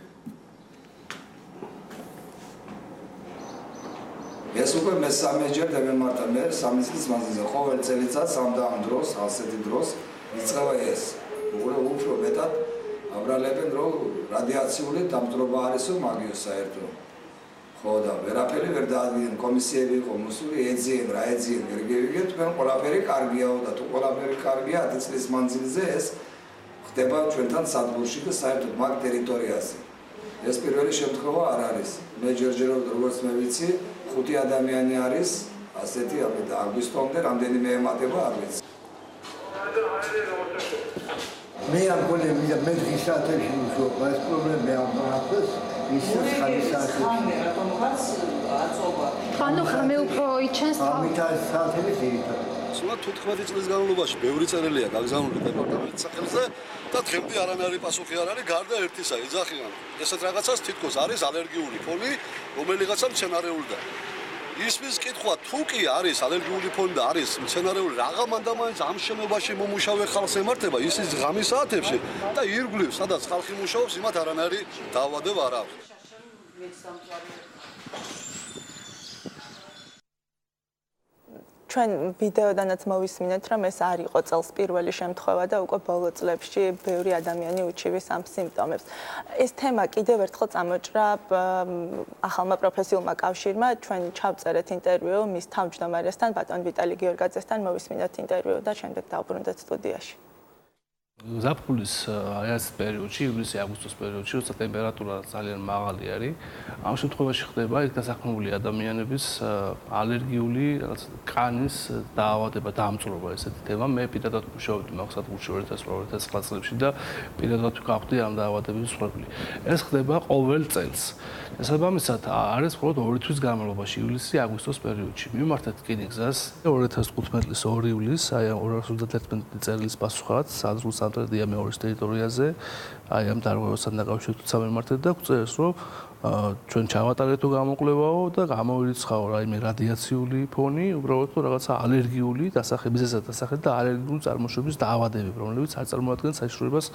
S13: ეს უკვე მესამეჯერ დამემართა მე 3 წლის მანძილზე ყოველ წელიწად სამ და ამ დროს ასეთი დროს იწყება ეს უფრო მეტად აბრალებენ, რომ რადიაციული დამწრობა არისო მაგიო საერთო. ხო და ვერაფერი ვერ დაადგენ, კომისიები იყო მოსული, ეძიენ, რა ეძიენ, ვერ გევიგეთ, თქვენ ყველაფერი კარგიაო და თუ ყველაფერი კარგია 10 წლის მანძილზე ეს ხდება ჩვენთან სადგურში და საერთოდ მაგ ტერიტორიაზე. ეს პირველი შემთხვევა არ არის. მე ჯერჯერობით როგორც მე ვიცი, 5 ადამიანი არის, ასეთი და აგვისტომდე რამდენიმე ემატება არ ვიცი.
S15: მე ამ გოლები და მე დღის საათებში ვუშაობ, ეს პრობლემა ამბობს, ის ხალის საათებში.
S16: ანუ ხმე უფრო იჩენს
S15: ამიტომ საათები ძირითადად.
S14: სულ 14 წლის განმავლობაში ბევრი წერილია გაგზავნილი დეპარტამენტის სახელზე და დღემდე არანაირი პასუხი არ არის, გარდა ერთისა, ეძახიან. ესეთ რაღაცას თითქოს არის ალერგიული ფონი, რომელიღაცა მცენარეულდა. ისმის კითხვა თუ კი არის ალერგიული ფონი და არის მცენარეული რაღა მანდამაინც ამ შენობაში მომუშავე ხალხს ემართება ისის ღამის საათებში და ირგვლივ სადაც ხალხი მუშაობს იმათ არანაირი დაავადება არ აქვს.
S12: ჩვენ ვიდეოდანაც მოვისმინეთ, რომ ეს არ იყო წელს პირველი შემთხვევა და უკვე ბოლო წლებში ბევრი ადამიანი უჩივის ამ სიმპტომებს. ეს თემა კიდევ ერთხელ წამოჭრა ახალმა პროფესიულმა კავშირმა, ჩვენ ჩავწერეთ ინტერვიუ მის თავმჯდომარესთან, ბატონ ვიტალი გიორგაძესთან, მოვისმინოთ ინტერვიუ და შემდეგ დავბრუნდეთ სტუდიაში.
S17: ზაფხულის ეს პერიოდში, ივლისი-აგვისტოს პერიოდში, როცა ტემპერატურა ძალიან მაღალი არის, ამ შემთხვევაში ხდება იქ დასაქმებული ადამიანების ალერგიული კანის დაავადება, დამწრობა ესეთი თემა. მე პირადად მუშაობდი მაგ სადგურში 2008-2009 წლებში და პირადად ვკავდი ამ დაავადების მსხვერპლი. ეს ხდება ყოველ წელს. შესაბამისად, არის მხოლოდ 2 თვის განმავლობაში, ივლისი-აგვისტოს პერიოდში. მივმართეთ რკინიგზას 2015 წლის 2 ივლისს, აი 231 წელს პასუხად სადგურს სამტრედია მეორის ტერიტორიაზე, აი ამ დარღვევასთან დაკავშირებით სამემართეთ და გვწერს, რომ ჩვენ ჩავატარეთ თუ გამოკვლევაო და გამოვირიცხაო რაიმე რადიაციული ფონი, უბრალოდ რაღაცა ალერგიული დასახების და ალერგიული წარმოშობის დაავადებები, რომლებიც არ წარმოადგენს საშუალებას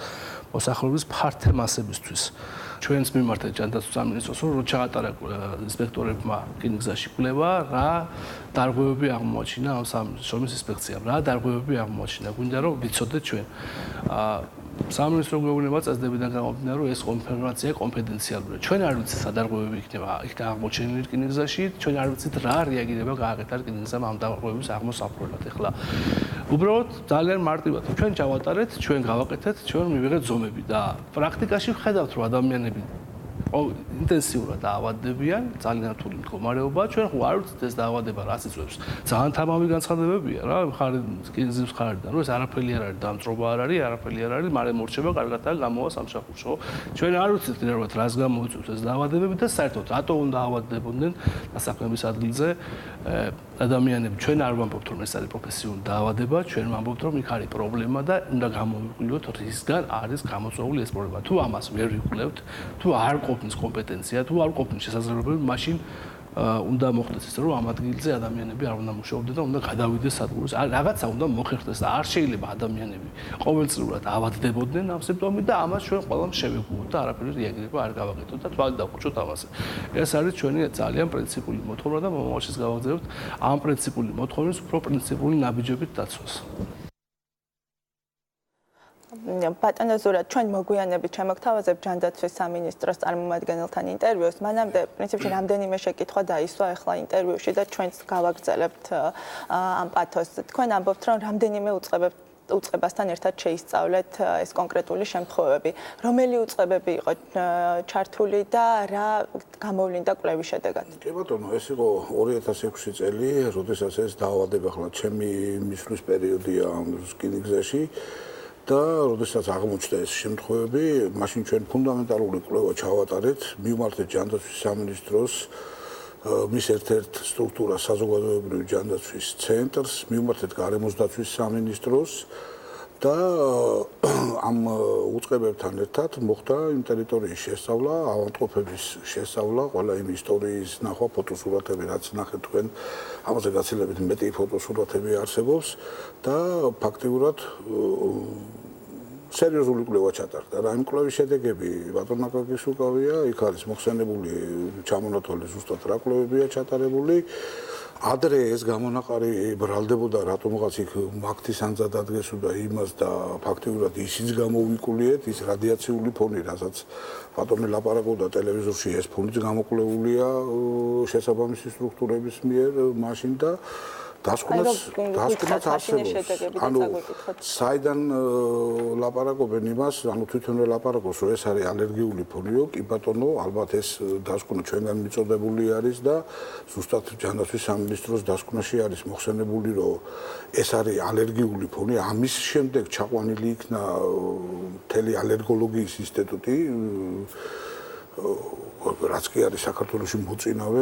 S17: მოსახლეობის ფართე მასებისთვის. ჩვენს მიმართეთ ჯანდაცვის სამინისტროს, რომ ჩაატარა ინსპექტორებმა რკინიგზაში კვლევა, რა დარღვევები აღმოაჩინა ამ სამშრომის ინსპექციამ, რა დარღვევები აღმოაჩინა. გვინდა რომ ვიცოდეთ ჩვენ. სამინისტრო გვეუბნება წესდებიდან გამომდინარე, რომ ეს ინფორმაცია კონფიდენციალურია. ჩვენ არ ვიცით სადარღვევები იქნება იქ აღმოჩენილი რკინიგზაში, ჩვენ არ ვიცით რა რეაგირება გააკეთა რკინიგზამ ამ დარღვევების აღმოსაფრთხებლად. ეხლა უბრალოდ ძალიან მარტივად ჩვენ ჩავატარეთ, ჩვენ გავაკეთეთ, ჩვენ მივიღეთ ზომები და პრაქტიკაში ვხედავთ, რომ ადამიანები ინტენსიურად დაავადდებიან, ძალიან რთული მდგომარეობა, ჩვენ ხო არ ვიცით ეს დაავადება რას იწვევს. ძალიან თამამი განცხადებებია რა, მხარი რკინიგზის მხარიდან, რომ ეს არაფერი არ არის, დამწრობა არ არის, არაფერი არ არის, მაგრამ მორჩება კარგადაა გამოვა სამსახურში, ხო? ჩვენ არ ვიცით რეალურად რას გამოიწვევს ეს დაავადებები და საერთოდ რატო უნდა დაავადდებოდნენ დასაქმების ადგილზე ადამიანები. ჩვენ არ ვამბობთ, რომ ეს არის პროფესიული დაავადება, ჩვენ ვამბობთ, რომ იქ არის პრობლემა და უნდა გამოვიკვლიოთ, რისგან არის გამოწვეული ეს პრობლემა. თუ ამას ვერ ვიკვლევთ, თუ არ ყოფნის კომპეტენცია, თუ არ ყოფნის შესაძლებლობები, მაშინ უნდა მოხდეს ის, რომ ამ ადგილზე ადამიანები არ უნდა მუშაობდნენ და უნდა გადავიდეს სადგურს. რაღაცა უნდა მოხერხდეს და არ შეიძლება ადამიანები ყოველწლიურად ავადდებოდნენ ამ სიმპტომით და ამას ჩვენ ყველამ შევეგუოთ და არაფერი რეაგირება არ გავაკეთოთ და თვალით დავუყუროთ ამაზე. ეს არის ჩვენი ძალიან პრინციპული მოთხოვნა და მომავალშიც გავაგზავნებთ ამ პრინციპული მოთხოვნის უფრო პრინციპული ნაბიჯებით დაცვას.
S12: ბატონო ზურა, ჩვენ მოგვიანებით შემოგთავაზებთ ჯანდაცვის სამინისტროს წარმომადგენელთან ინტერვიუს. მანამდე პრინციპში რამდენიმე შეკითხვა დაისვა ახლა ინტერვიუში და ჩვენც გავაგრძელებთ ამ პათოს. თქვენ ამბობთ, რომ რამდენიმე უწყებასთან ერთად შეისწავლეთ ეს კონკრეტული შემთხვევები. რომელი უწყებები იყო ჩართული და რა გამოვლინდა კვლევის შედეგად?
S18: კი ბატონო, ეს იყო 2006 წელი, როდესაც ეს დაავადება ხლა ჩემი მისვლის პერიოდია ამ რკინიგზაში. და როდესაც აღმოჩნდა ეს შემთხვევები, მაშინ ჩვენ ფუნდამენტალური კვლევა ჩავატარეთ, მივმართეთ ჯანდაცვის სამინისტროს მის ერთ-ერთ სტრუქტურას საზოგადოებრივი ჯანდაცვის ცენტრს, მივმართეთ გარემოსდაცვის სამინისტროს და ამ უწყებებთან ერთად მოხდა იმ ტერიტორიის შესწავლა, ავადმყოფების შესწავლა, ყველა იმ ისტორიის ნახვა, ფოტოსურათები, რაც ნახეთ თქვენ, ამაზე გაცილებით მეტი ფოტოსურათები არსებობს და ფაქტიურად სერიოზული კვლევა ჩატარდა. და იმ კვლევის შედეგები ბატონ აკაკის უკავია, იქ არის მოხსენებული ჩამონათვალი ზუსტად რა კვლევებია ჩატარებული. ადრე ეს გამონაყარი ბრალდებოდა რატომღაც იქ მაგთის ანძად ადგესოდა იმას და ფაქტიურად ისიც გამოვიკულიეთ ის რადიაციული ფონი, რასაც ბატონი ლაპარაკობდა ტელევიზორში, ეს ფონიც გამოკვლეულია შესაბამისი სტრუქტურების მიერ მაშინ და დასკვნაც არსებობს. ანუ საიდან ლაპარაკობენ იმას, ანუ თვითონ ლაპარაკობს, რომ ეს არის ალერგიული ფონიო, კი ბატონო, ალბათ ეს დასკვნა ჩვენგან მიწოდებული არის და ზუსტად ჯანდაცვის სამინისტროს დასკვნაში არის მოხსენებული, რომ ეს არის ალერგიული ფონი, ამის შემდეგ ჩაყვანილი იქნა მთელი ალერგოლოგიის ინსტიტუტი რაც კი არის საქართველოში მოწინავე,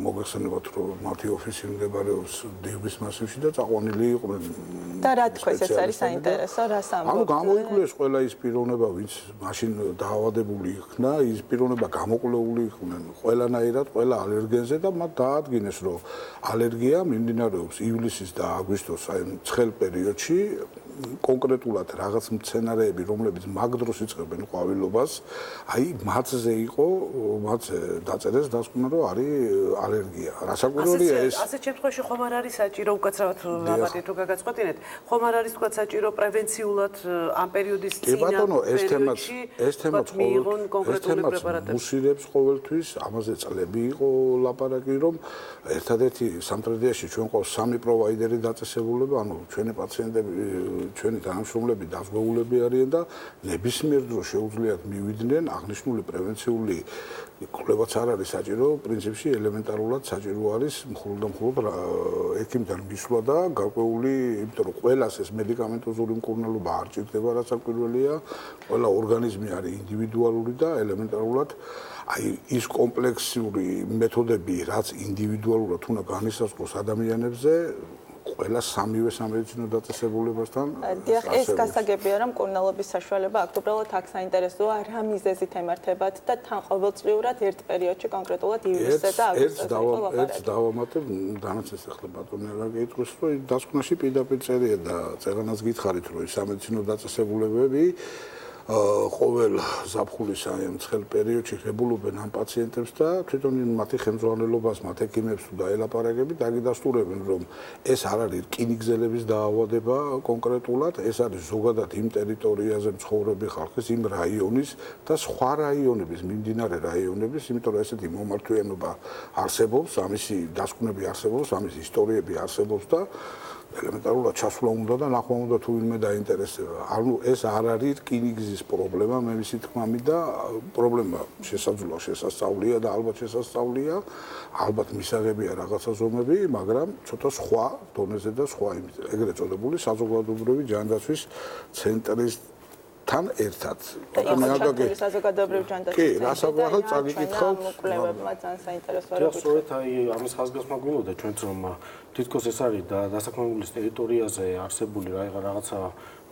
S18: მოგეხსენებათ, რომ მათი ოფისი მდებარეობს დიუბის მასივში და წაყვანილი იყვნენ.
S12: და რა თქოს ეს არის საინტერესო, რას ამბობთ?
S18: ანუ გამოიკვლეს ყველა ის პიროვნება, ვინც მაშინ დაავადებული იქნა, ის პიროვნება გამოკვლეული იყვნენ ყველანაირად, ყველა ალერგენზე და მათ დაადგინეს, რომ ალერგია მიმდინარეობს ივლისის და აგვისტოს, აი ცხელ პერიოდში. კონკრეტულად რაღაც მცენარეები, რომლებიც მაგ დროს იწყებენ ყვავილობას, აი მათზე იყო, მათზე დაწერეს დასკვნა, რომ არის ალერგია. რასაკვირველია ეს?
S1: ასეთ შემთხვევაში ხომ არ არის საჭირო უკაცრავად ვაბადეთ თუ გაგაწყვეტინეთ, ხომ არ არის თქვა საჭირო პრევენციულად ამ პერიოდის წინა პერიოდში
S18: ეს თემაც მუსირებს ყოველთვის, ამაზე წლები იყო ლაპარაკი, რომ ერთადერთი სამტრედიაში ჩვენ ყავს 3 პროვაიდერი დაწესებულება, ანუ ჩვენი პაციენტები ჩვენი თანამშრომლები დაზღვეულები არიან და ნებისმიერ დროს შეუძლიათ მივიდნენ აღნიშნული პრევენციული კვლევაც არ არის საჭირო, პრინციპში ელემენტარულად საჭირო არის მხოლოდ და მხოლოდ ექიმთან მისვლა და გარკვეული, იმიტომ რომ ყველას ეს მედიკამენტოზური მკურნალობა არ ჭირდება, რაც საკვირველია, ყველა ორგანიზმი არის ინდივიდუალური და ელემენტარულად აი ის კომპლექსური მეთოდები, რაც ინდივიდუალურად უნდა განისაზღვროს ადამიანებზე ყველა სამივე სამედიცინო დაწესებულებასთან.
S12: დიახ, ეს გასაგებია, რომ მკურნალობის საშუალება აქტუბრალად აქ საინტერესოა, რა მიზეზით ემართებათ და თან ყოველწლიურად ერთ პერიოდში კონკრეტულად ივლისზე და აგვისტოში.
S18: ერთ დავამატებ, დანაცეს ახლა ბატონი რა გეტყვის, რომ დასკვნაში პირდაპირ წერია და წერანას გითხარით, რომ სამედიცინო დაწესებულებები ყოველ ზაფხულის აი ცხელ პერიოდში ღებულობენ ამ პაციენტებს და თვითონ მათი ხელმძღვანელობას, მათ ექიმებს თუ დაელაპარაკები, დაგიდასტურებენ, რომ ეს არ არის რკინიგზელების დაავადება კონკრეტულად, ეს არის ზოგადად იმ ტერიტორიაზე მცხოვრები ხალხის, იმ რაიონის და სხვა რაიონების, მიმდინარე რაიონების, იმიტომ რომ ესეთი მომართვიანობა არსებობს, ამისი დასკვნები არსებობს, ამის ისტორიები არსებობს და ელემენტარულად ჩასვლა უნდა და ნახვა უნდა თუ ვინმე დაინტერესება. ანუ ეს არ არის რკინიგზის პრობლემა, მე ვიცი თქმამი და პრობლემა შესასწავლია და ალბათ შესასწავლია, ალბათ მისაღებია რაღაცა ზომები, მაგრამ ცოტა სხვა დონეზე და სხვა იმით. ეგრეთ წოდებული საზოგადოებრივი ჯანდაცვის ცენტრისთან ერთად.
S12: საზოგადოებრივი ჯანდაცვის
S18: კი, რასაკვირველია წაგიკითხავთ.
S12: კვლევებმა ძალიან საინტერესო
S4: არის. სწორედ აი ამის ხაზგასმა გვინდოდა ჩვენც რომ თითქოს ეს არის დასაქმებულის ტერიტორიაზე არსებული რაღაცა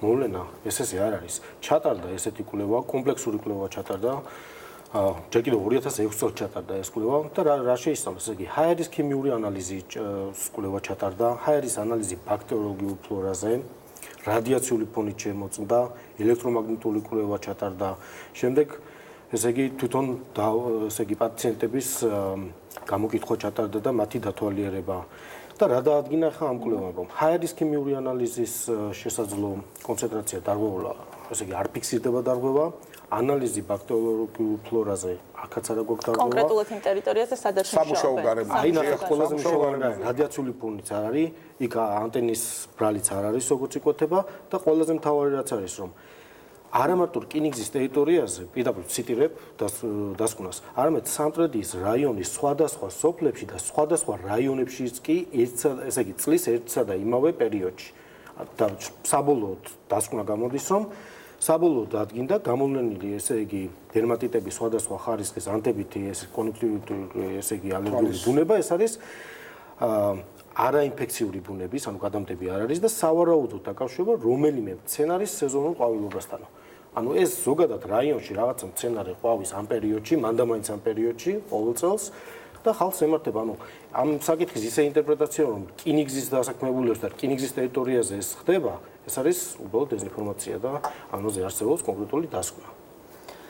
S4: მოვლენა, ესე არ არის. ჩატარდა ესეთი კვლევა, კომპლექსური კვლევა ჩატარდა. ჯერ კიდევ 2006 წელს ჩატარდა ეს კვლევა და რა შეისწავლა, ესე იგი, ჰაერის ქიმიური ანალიზი კვლევა ჩატარდა, ჰაერის ანალიზი ბაქტერიოლოგიურ ფლორაზე, რადიაციული ფონით შემოწმდა, ელექტრომაგნიტური კვლევა ჩატარდა. შემდეგ ესე იგი თვითონ ესე იგი პაციენტების გამოკითხვა ჩატარდა და მათი დათვალიერება. და რა დაადგინა ხა ამ კვლევამ, რომ ჰაერის ქიმიური ანალიზის შესაძლო კონცენტრაცია დარღვევა, ესე იგი არ ფიქსირდება დარღვევა, ანალიზი ბაქტერიოლოგიურ ფლორაზე აქაც არა გვაქვს დარღვევა.
S12: კონკრეტულად იმ ტერიტორიაზე სადაც
S18: სამუშაო გარემოში.
S4: აი ნახეთ, ყველაზე მნიშვნელოვანი რადიაციული ფონიც არ არის, იქ ანტენის ბრალიც არ არის, როგორც იკვეთება და ყველაზე მთავარი რაც არის, რომ არა მარტო რკინიგზის ტერიტორიაზე, პირდაპირ ციტირებ დასკვნას, არამედ სამტრედიის რაიონის სხვადასხვა სოფლებში და სხვადასხვა რაიონებშიც კი ესე იგი წლის ერთსა და იმავე პერიოდში. და საბოლოოდ დასკვნა გამოდის, რომ საბოლოოდ დადგინდა გამოვლენილი ესე იგი დერმატიტების სხვადასხვა ხარისხის ანთებითი ეს კონექტივიტური ესე იგი ალერგიული ბუნება, ეს არის არაინფექციური ბუნების, ანუ გადამტები არ არის და სავარაუდოდ დაკავშირება რომელიმე მცენარის სეზონურ ყვავილობასთან. ანუ ეს ზოგადად რაიონში რაღაცა მცენარე ყვავის ამ პერიოდში, მანდამაინც ამ პერიოდში, ყოველ წელს და ხალხს ემართება, ანუ ამ საკითხის ისე ინტერპრეტაცია, რომ რკინიგზის დასაქმებულებს და რკინიგზის ტერიტორიაზე ეს ხდება, ეს არის უბრალოდ დეზინფორმაცია და ამაზე არსებობს კონკრეტული დასკვნა,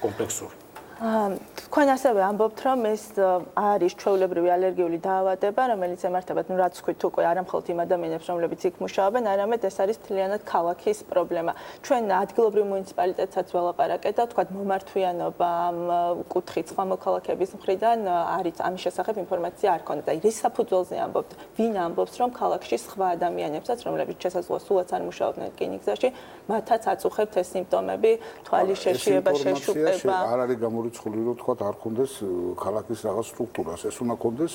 S4: კომპლექსური.
S12: თქვენ ასევე ამბობთ, რომ ეს არის ჩვეულებრივი ალერგიული დაავადება, რომელიც ემართება, რაც ვქვით, უკვე არა მხოლოდ იმ ადამიანებს, რომლებიც იქ მუშაობენ, არამედ ეს არის მთლიანად ქალაქის პრობლემა. ჩვენ ადგილობრივ მუნიციპალიტეტსაც ველაპარაკეთ და თქვათ მომართვიანობა კუთხით სხვა მოქალაქეების მხრიდან არის ამის შესახებ ინფორმაცია არ ქონდა. და რის საფუძველზე ამბობთ? ვინ ამბობს, რომ ქალაქში სხვა ადამიანებსაც, რომლებიც შესაძლოა სულაც არ მუშაობდნენ რკინიგზაში, მათაც აწუხებთ ეს სიმპტომები, თვალის შეშიება, შეშუპება.
S18: არ არის გამორიცხული, რომ თქვათ არ ქონდეს ქალაქის რაღაც სტრუქტურას, ეს უნდა ქონდეს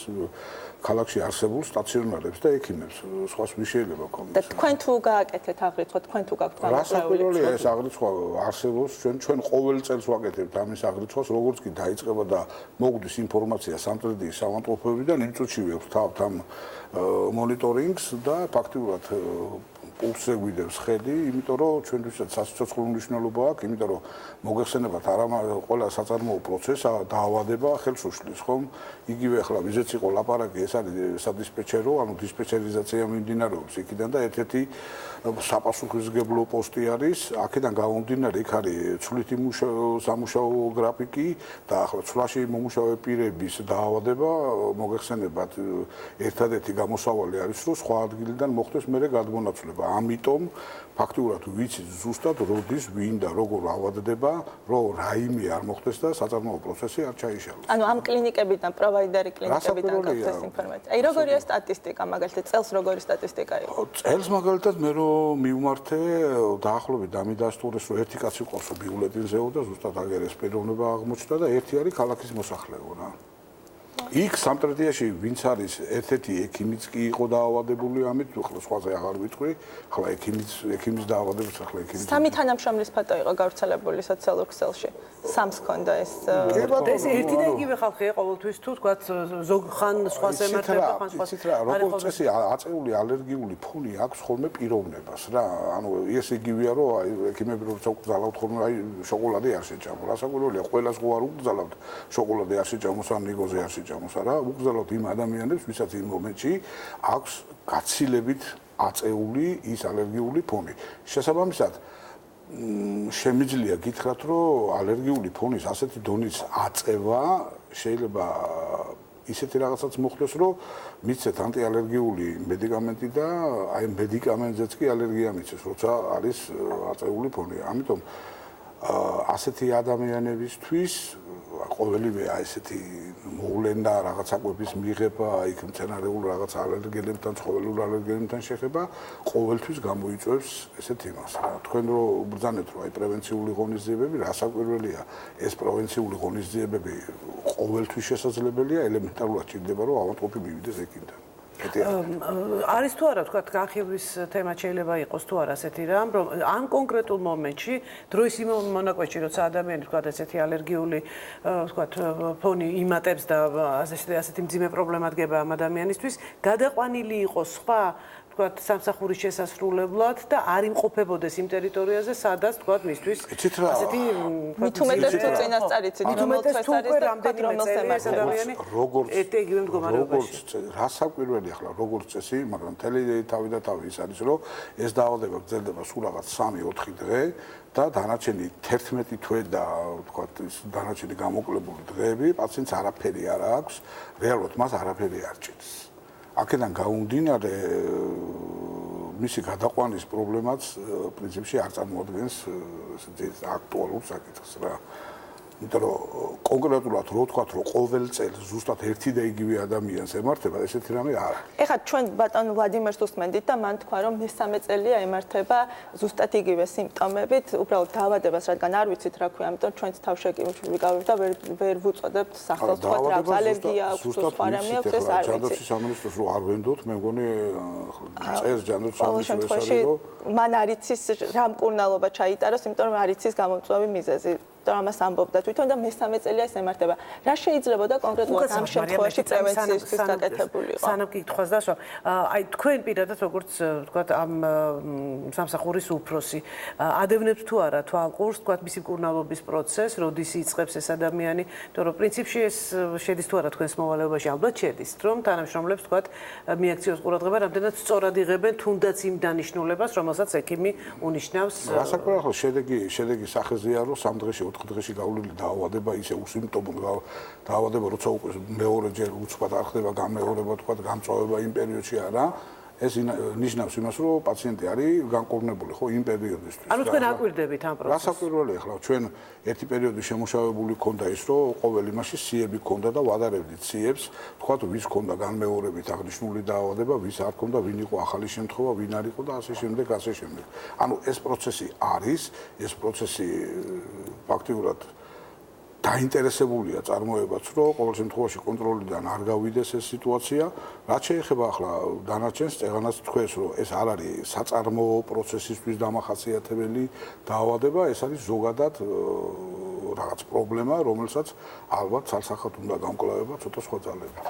S18: ქალაქში არსებულ სტაციონარებს და ექიმებს, სხვას ვის შეიძლება ქონდეს.
S12: და თქვენ თუ გააკეთეთ აღრიცხვა, თქვენ თუ გაქვთ
S18: რასაკვირველია ეს აღრიცხვა არსებობს, ჩვენ ყოველ წელს ვაკეთებთ ამის აღრიცხვას, როგორც კი დაიწყება და მოგვდის ინფორმაცია სამტრედიის ავადმყოფობებიდან, იმ წუთშივე ვთავთ ამ მონიტორინგს და ფაქტიურად პულსზე გვიდევს ხედი, იმიტომ რომ ჩვენთვისაც სასიცოცხლო მნიშვნელობა აქვს, იმიტომ რომ მოგეხსენებათ არა ყველა საწარმოო პროცესა დაავადება ხელს უშლის, ხომ? იგივე ახლა ვიზეც იყო ლაპარაკი, ეს არის სადისპეჩერო, ანუ დისპეჩერიზაცია მიმდინარეობს იქიდან და ერთ-ერთი საპასუხისმგებლო პოსტი არის, აქედან გამომდინარე, იქ არის ცვლითი სამუშაო გრაფიკი და ახლა ცვლაში მომუშავე პირების დაავადება, მოგეხსენებათ, ერთადერთი გამოსავალი არის, რომ სხვა ადგილიდან მოხდეს მერე გადმონაცვლება. ამიტომ ფაქტიურად ვიცით ზუსტად როდის ვინ და როგორ ავადდება, რომ რაიმე არ მოხდეს და საწარმოო პროცესი არ ჩაიშალოს.
S12: ანუ ამ კლინიკებიდან, პროვაიდერი კლინიკებიდან გაქვთ ეს ინფორმაცია. აი როგორია სტატისტიკა, მაგალითად წელს როგორი სტატისტიკა იყო?
S18: წელს მაგალითად მე რომ მივმართე დაახლოებით დამიდასტურეს, რომ ერთი კაცი ყავს ბიულეტინზეო და ზუსტად აგერ ეს პიროვნება აღმოჩნდა და ერთი არის ქალაქის მოსახლეო რა. იქ სამტრედიაში ვინც არის ერთ-ერთი ექიმიც კი იყო დაავადებული ამით, ახლა სხვაზე აღარ ვიტყვი, ახლა ექიმის დაავადებას ახლა ექიმის.
S12: სამი თანამშრომლის ფოტო იყო გავრცელებული სოციალურ ქსელში. სამს ჰქონდა ეს.
S1: ეს ერთი და იგივე ხალხია ყოველთვის თუ თქვათ ზოგ ხან სხვას ემართება, ხან სხვას.
S18: იცით რა, როგორც წესი აწეული ალერგიული ფონი აქვს ხოლმე პიროვნებას რა. ანუ ეს იგივეა რომ აი ექიმები როცა უკძალავთ ხოლმე აი შოკოლადი არ შეჭამო. რასაკვირველია, ყველას ხო არ უკძალავთ შოკოლადი არ შეჭამოს ან ნიგოზე არ შეჭამოს არა, უკძალავთ იმ ადამიანებს, ვისაც იმ მომენტში აქვს გაცილებით აწეული ის ალერგიული ფონი. შესაბამისად შემიძლია გითხრათ, რომ ალერგიული ფონის ასეთი დონის აწევა შეიძლება ისეთი რაღაცაც მოხდეს, რომ მიცეთ ანტიალერგიული მედიკამენტი და აი მედიკამენტზეც კი ალერგია მიცეს, როცა არის აწეული ფონი. ამიტომ ასეთი ადამიანებისთვის ყოველივე ესეთი მოვლენა, რაღაც საკვების მიღება, იქ მცენარეულ რაღაც ალერგენებთან, ცხოველურ ალერგენებთან შეხება, ყოველთვის გამოიწვევს ესეთ იმას. თქვენ რო ბრძანეთ, რომ აი პრევენციული ღონისძიებები, რასაკვირველია, ეს პრევენციული ღონისძიებები ყოველთვის შესაძლებელია, ელემენტარულად ჭირდება, რომ ავადმყოფი მივიდეს ექიმთან.
S1: არის თუ არა, თქვათ, განხილვის თემა შეიძლება იყოს თუ არა ასეთი რამ, რომ ამ კონკრეტულ მომენტში დროის იმ მონაკვეთში, როცა ადამიანი თქვათ ესეთი ალერგიული თქვათ ფონი იმატებს და ასეთი მძიმე პრობლემა დგება ამ ადამიანისთვის, გადაყვანილი იყოს სხვა თქვათ სამსახურის შესასრულებლად და არ იმყოფებოდეს იმ ტერიტორიაზე, სადაც თქვათ მისთვის ასეთი
S12: მით უმეტეს თუ წინასწარიცით,
S1: რომელთვის არის და რამდენიმე წელი ადამიანი იგივე მდგომარეობაში.
S18: რასაკვირველია ახლა როგორც წესი, მაგრამ მთელი თავი და თავი ის არის, რომ ეს დაავადება გრძელდება სულ რაღაც 3-4 დღე და დანარჩენი 11 თვე და თქვათ ის დანარჩენი გამოკლებული დღეები პაციენტს არაფერი არ აქვს, რეალურად მას არაფერი არ ჭირს. აქედან გამომდინარე მისი გადაყვანის პრობლემაც პრინციპში არ წარმოადგენს აქტუალურ საკითხს რა. იმიტომ რომ კონკრეტულად რო ვთქვათ, რომ ყოველ წელს ზუსტად ერთი და იგივე ადამიანს ემართება, ესეთი რამე არ არის.
S12: ეხლა ჩვენ ბატონ ვლადიმერს უსმენდით და მან თქვა, რომ მესამე წელია ემართება ზუსტად იგივე სიმპტომებით, უბრალოდ დაავადებას, რადგან არ ვიცით რა ქვია, ამიტომ ჩვენც თავშეკავებთ და ვერ ვუწოდებთ სახელს თქვა რა ალერგია აქვს, სხვა რამე აქვს, ეს არ ვიცით.
S18: ჯანდაცვის სამინისტროს რო არ ვენდოთ, მე მგონი წელს ჯანდაცვის სამინისტროს ეს არის, რომ
S12: მან არ იცის რა მკურნალობა ჩაიტაროს, იმიტომ რომ არ იცის გამომწვევი მიზეზი. ამას ამბობდა თვითონ და მესამე წელია ეს ემართება. რა შეიძლებოდა კონკრეტულად ამ შემთხვევაში პრევენციისთვის გაკეთებული იყო?
S1: სანამ კითხვას დასვა, აი თქვენ პირადად როგორც ვთქვათ ამ სამსახურის უფროსი, ადევნებთ თუ არა თვალყურს, ვთქვათ მისი მკურნალობის პროცესს, როდის იწყებს ეს ადამიანი, იმიტომ რომ პრინციპში ეს შედის თუ არა თქვენს მოვალეობაში, ალბათ შედის, რომ თანამშრომლებს ვთქვათ მიაქციოს ყურადღება, რამდენად სწორად იღებენ თუნდაც იმ დანიშნულებას, რომელსაც ექიმი უნიშნავს.
S18: რასაკვირველია, შედეგი სახეზეა, რომ 3 დღეში 4 დღეში გავლილი დაავადება, ისე უსიმპტომო დაავადება, როცა უკვე მეორეჯერ უცბად არ ხდება გამეორება, თქვა გამწვავება იმ პერიოდში არა. ეს ნიშნავს იმას, რომ პაციენტი არის განკურნებული, ხო, იმ პერიოდისთვის.
S1: ანუ თქვენ აკვირდებით ამ პროცესს.
S18: გასაკვირველი ახლა ჩვენ ერთი პერიოდი შემუშავებული ქონდა ის, რომ ყოველ იმაში სიები ქონდა და ვადარებდით სიებს, თქვა თუ ვის ქონდა განმეორებით აღნიშნული დაავადება, ვის არ ქონდა, ვინ იყო ახალი შემთხვევა, ვინ არ იყო და ასე შემდეგ, ასე შემდეგ. ანუ ეს პროცესი არის, ეს პროცესი ფაქტიურად დაინტერესებულია წარმოებაც, რომ ყოველ შემთხვევაში კონტროლიდან არ გავიდეს ეს სიტუაცია. რაც შეეხება ახლა დანარჩენს, წეღანაც თქვენს, რომ ეს არ არის საწარმოო პროცესისთვის დამახასიათებელი დაავადება, ეს არის ზოგადად რაღაც პრობლემა, რომელსაც ალბათ ცალსახად უნდა გამკლავება ცოტა სხვა ძალებით.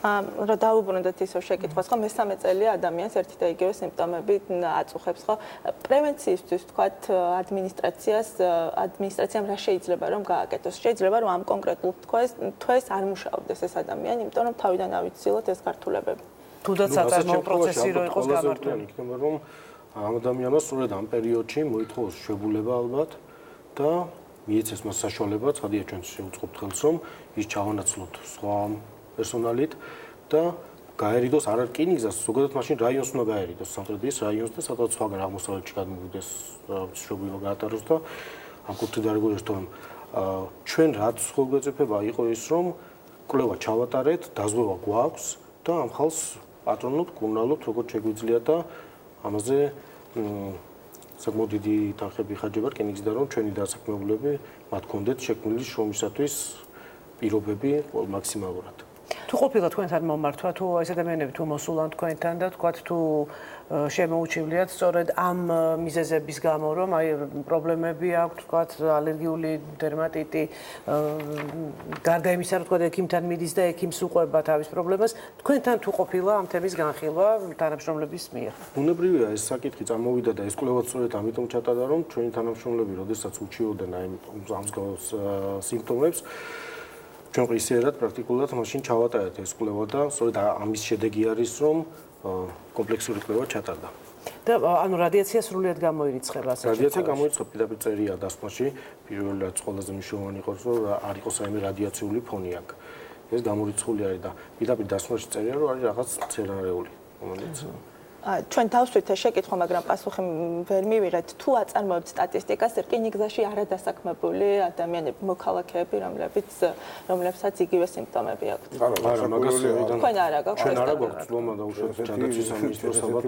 S12: რა დაუბრუნდეთ ისევ შეკითხვას, ხო, მესამე წელია ადამიანს ერთი და იგივე სიმპტომები აწუხებს, ხო? პრევენციისთვის თქვათ ადმინისტრაციამ რა შეიძლება რომ გააკეთოს? შეიძლება რომ ამ კონკრეტულ თვეს არ მუშაობდეს ეს ადამიანი, იმიტომ რომ თავიდან ავიცილოთ ეს გართულებები.
S1: თუნდაც საწარმოო პროცესი რო იყოს გამართული.
S16: იქნება რომ ამ ადამიანმა სწორედ ამ პერიოდში მოითხოვოს შეგულება ალბათ და მიეცეს მას საშუალება, ცხადია ჩვენ შევუწყობთ ხელს რომ ის ჩავანაცვლოთ სხვა პერსონალით და გაერიდოს არ რკინიგზას, ზოგადად მაშინ რაიონს უნდა გაერიდოს, სამტრედიის რაიონს და სადაც სხვაგან აღმოსავლეთში გადმოვიდეს შეგულება გაატაროს და ამ კუთხით არ გულისხმობ რომ ჩვენ რაც ხოლმეწიფება იყო ის რომ კვლევა ჩავატარეთ, დაზღვევა გვაქვს და ამ ხალხს პატრონობთ, კურნალობთ, როგორც შეგვიძლია და ამაზე საკმაოდ დიდი თანხები ხარჯება რკინიგზიდან რომ ჩვენი დასაქმებულები მათ კონდეთ შექმნილი შრომისათვის პირობები მაქსიმალურად.
S1: თუ ყოფილა თქვენთან მომართვა, თუ ეს ადამიანები თუ მოსულან თქვენთან და თქვათ თუ შემოუჩივლიათ სწორედ ამ მიზეზების გამო, რომ აი პრობლემები აქვს, თქვათ ალერგიული დერმატიტი, გარდა იმისა, რომ თქვათ ექიმთან მიდის და ექიმს უყვება თავის პრობლემას, თქვენთან თუ ყოფილა ამ თემის განხილვა თანამშრომლების მიერ.
S16: ბუნებრივია ეს საკითხი წამოვიდა და ეს კვლევა სწორედ ამიტომ ჩატარდა, რომ ჩვენი თანამშრომლები, როდესაც უჩიოდნენ აი ამ მსგავს სიმპტომებს ჩვენ ყისიერად პრაქტიკულად მაშინ ჩავატარეთ ეს კვლევა და სწორედ ამის შედეგი არის რომ კომპლექსური კვლევა ჩატარდა.
S1: და ანუ რადიაცია სრულიად გამოირიცხება ასე.
S16: რადიაცია გამოირიცხება პირდაპირ წერია დასკვნაში, პირველ რაც ყველაზე მნიშვნელოვანი იყოს რომ არ იყოს რაიმე რადიაციული ფონი აქ. ეს გამორიცხული არის და პირდაპირ დასკვნაში წერია რომ არის რაღაც სცენარეული, რომელიც
S12: ჩვენ დავსვით ეს შეკითხვა, მაგრამ პასუხი ვერ მივიღეთ. თუ აწარმოებთ სტატისტიკას რკინიგზაში არადასაქმებული ადამიანები, მოქალაქეები, რომლებსაც იგივე სიმპტომები აქვთ?
S16: არა, მაგას
S12: თქვენ არა გაქვთ?
S16: ჩვენ არა გვაქვს ლომა და უშუალოდ ჯანდაცვის სამინისტროს ალბათ.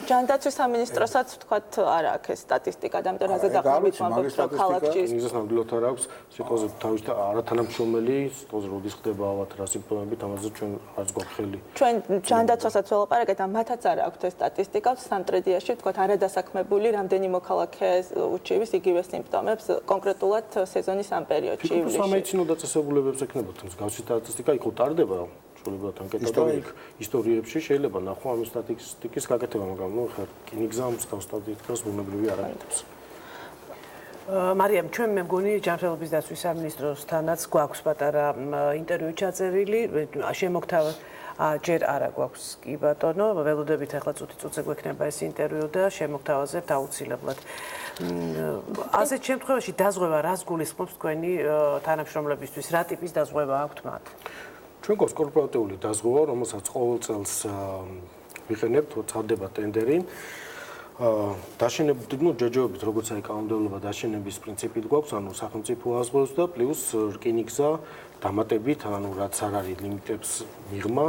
S12: ჯანდაცვის სამინისტროსაც თქვათ არა აქვს ეს სტატისტიკა, ამიტომ რაზე დაყრდნობით ვამბობთ, რომ ქალაქში
S16: რკინიგზას ნამდვილად არ აქვს, სიტყვაზე თავის არათანამშრომელი, სიტყვაზე როდის ხდება ალბათ რა სიმპტომებით, ამაზე ჩვენ არც გვაქვს ხელი.
S12: ჩვენ ჯანდაცვასაც ველაპარაკეთ, ამათაც არა აქვს ეს სტატისტიკა, სამტრედიაში თქვათ არადასაქმებული რამდენი მოქალაქე უჩივის იგივე სიმპტომებს კონკრეტულად სეზონის ამ პერიოდში ივლისში.
S16: სამედიცინო დაწესებულებებს ექნებათ მსგავსი სტატისტიკა, იქ უტარდება სრულიად ანკეტა და იქ ისტორიებში შეიძლება ნახო ამ სტატისტიკის გაკეთება, მაგრამ ნუ ხა რკინიგზა მსგავს სტატისტიკას ბუნებრივი არ აკეთებს.
S1: მარიამ, ჩვენ მე მგონი ჯანმრთელობის დაცვის სამინისტროსთანაც გვაქვს პატარა ინტერვიუ ჩაწერილი, შემოგთავაზ ჯერ არა გვაქვს კი ბატონო, ველოდებით ახლა წუთი-წუთზე გვექნება ეს ინტერვიუ და შემოგთავაზებთ აუცილებლად. ასეთ შემთხვევაში დაზღვევა რას გულისხმობს თქვენი თანამშრომლებისთვის? რა ტიპის დაზღვევა აქვთ მათ?
S16: ჩვენ გვაქვს კორპორატიული დაზღვევა, რომელსაც ყოველ წელს ვიყენებთ, ცხადდება ტენდერი. დაშენებით, ნუ ჯერჯერობით, როგორც აი კანონმდებლობა დაშენების პრინციპით გვაქვს, ანუ სახელმწიფო აზღვევს და პლუს რკინიგზა დამატებით, ანუ რაც არ არის ლიმიტებს მიღმა,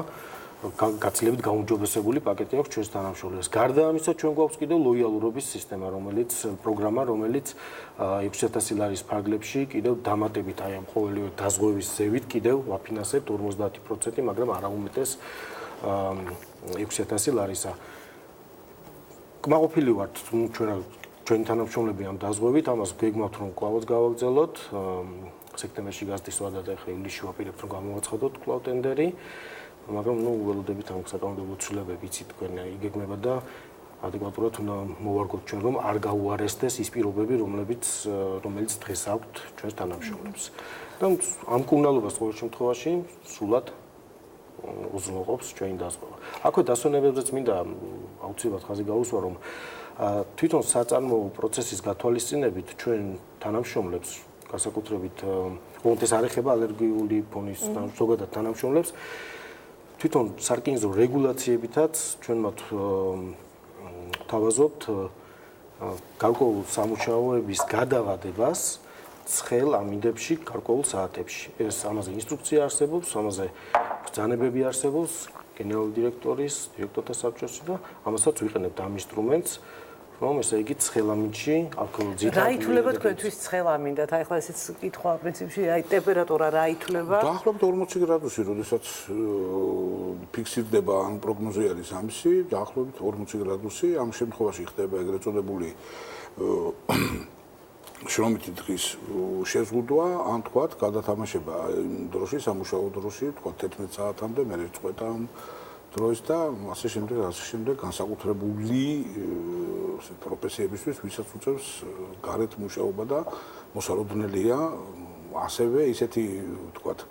S16: გაცილებით გაუმჯობესებული პაკეტი აქვს ჩვენს თანამშრომლებს. გარდა ამისა, ჩვენ გვაქვს კიდევ ლოიალურობის სისტემა, პროგრამა, რომელიც 6,000 ლარის ფარგლებში კიდევ დამატებით აი ამ ყოველივე დაზღვევის ზევით კიდევ ვაფინანსებთ 50%, მაგრამ არა უმეტეს 6,000 ლარისა. კმაყოფილი ვართ ჩვენი თანამშრომლები ამ დაზღვევით, ამას გეგმავთ რომ კვლავაც გავაგრძელოთ. სექტემბერში გასდის ვადა და ახლა ივლისში ვაპირებთ რომ გამოვაცხადოთ კვლავ ტენდერი, მაგრამ ნუ ველოდებით ამ საკანონმდებლო ცვლილებები იცით თქვენ იგეგმება და ადეკვატურად უნდა მოვარგოთ ჩვენ რომ არ გაუარესდეს ის პირობები, რომელიც დღეს აქვთ ჩვენს თანამშრომლებს. და ამ კურნალობას ყოველ შემთხვევაში სრულად უზრუნველყოფს ჩვენი დაზღვევა. აქვე დასვენებებზეც მინდა აუცილებლად ხაზი გაუსვა, რომ თვითონ საწარმოო პროცესის გათვალისწინებით ჩვენ თანამშრომლებს განსაკუთრებით ოღონდ ეს არ ეხება ალერგიული ფონის ზოგადად თანამშრომლებს თვითონ სარკინიგზო რეგულაციებითაც ჩვენ მათ თავაზობთ გარკვეულ სამუშაოების გადავადებას ცხელ ამინდებში გარკვეულ საათებში. ეს ამაზე ინსტრუქცია არსებობს, ამაზე ბრძანებები არსებობს გენერალური დირექტორის, დირექტორთა საბჭოში და ამასაც ვიყენებთ ამ ინსტრუმენტს, რომ ესე იგი ცხელ ამინდში ალკოჰოლ ძითა.
S1: რა ითვლება თქვენთვის ცხელ ამინდად? აი ახლა ესეც კითხვა პრინციპში, აი ტემპერატურა რა ითვლება?
S18: დაახლოებით 40 გრადუსი, როდესაც ფიქსირდება ან პროგნოზი არის ამისი, დაახლოებით 40 გრადუსი, ამ შემთხვევაში ხდება ეგრეთ წოდებული შრომითი დღის შეზღუდვა, ან თქვათ, გადათამაშება დროში, სამუშაო დროში, თქვათ 11 საათამდე, მერე წყვეტა დროს და ასე შემდეგ განსაკუთრებული პროფესიებისთვის, ვისაც უწევს გარეთ მუშაობა და მოსალოდნელია ასევე ისეთი, თქვათ,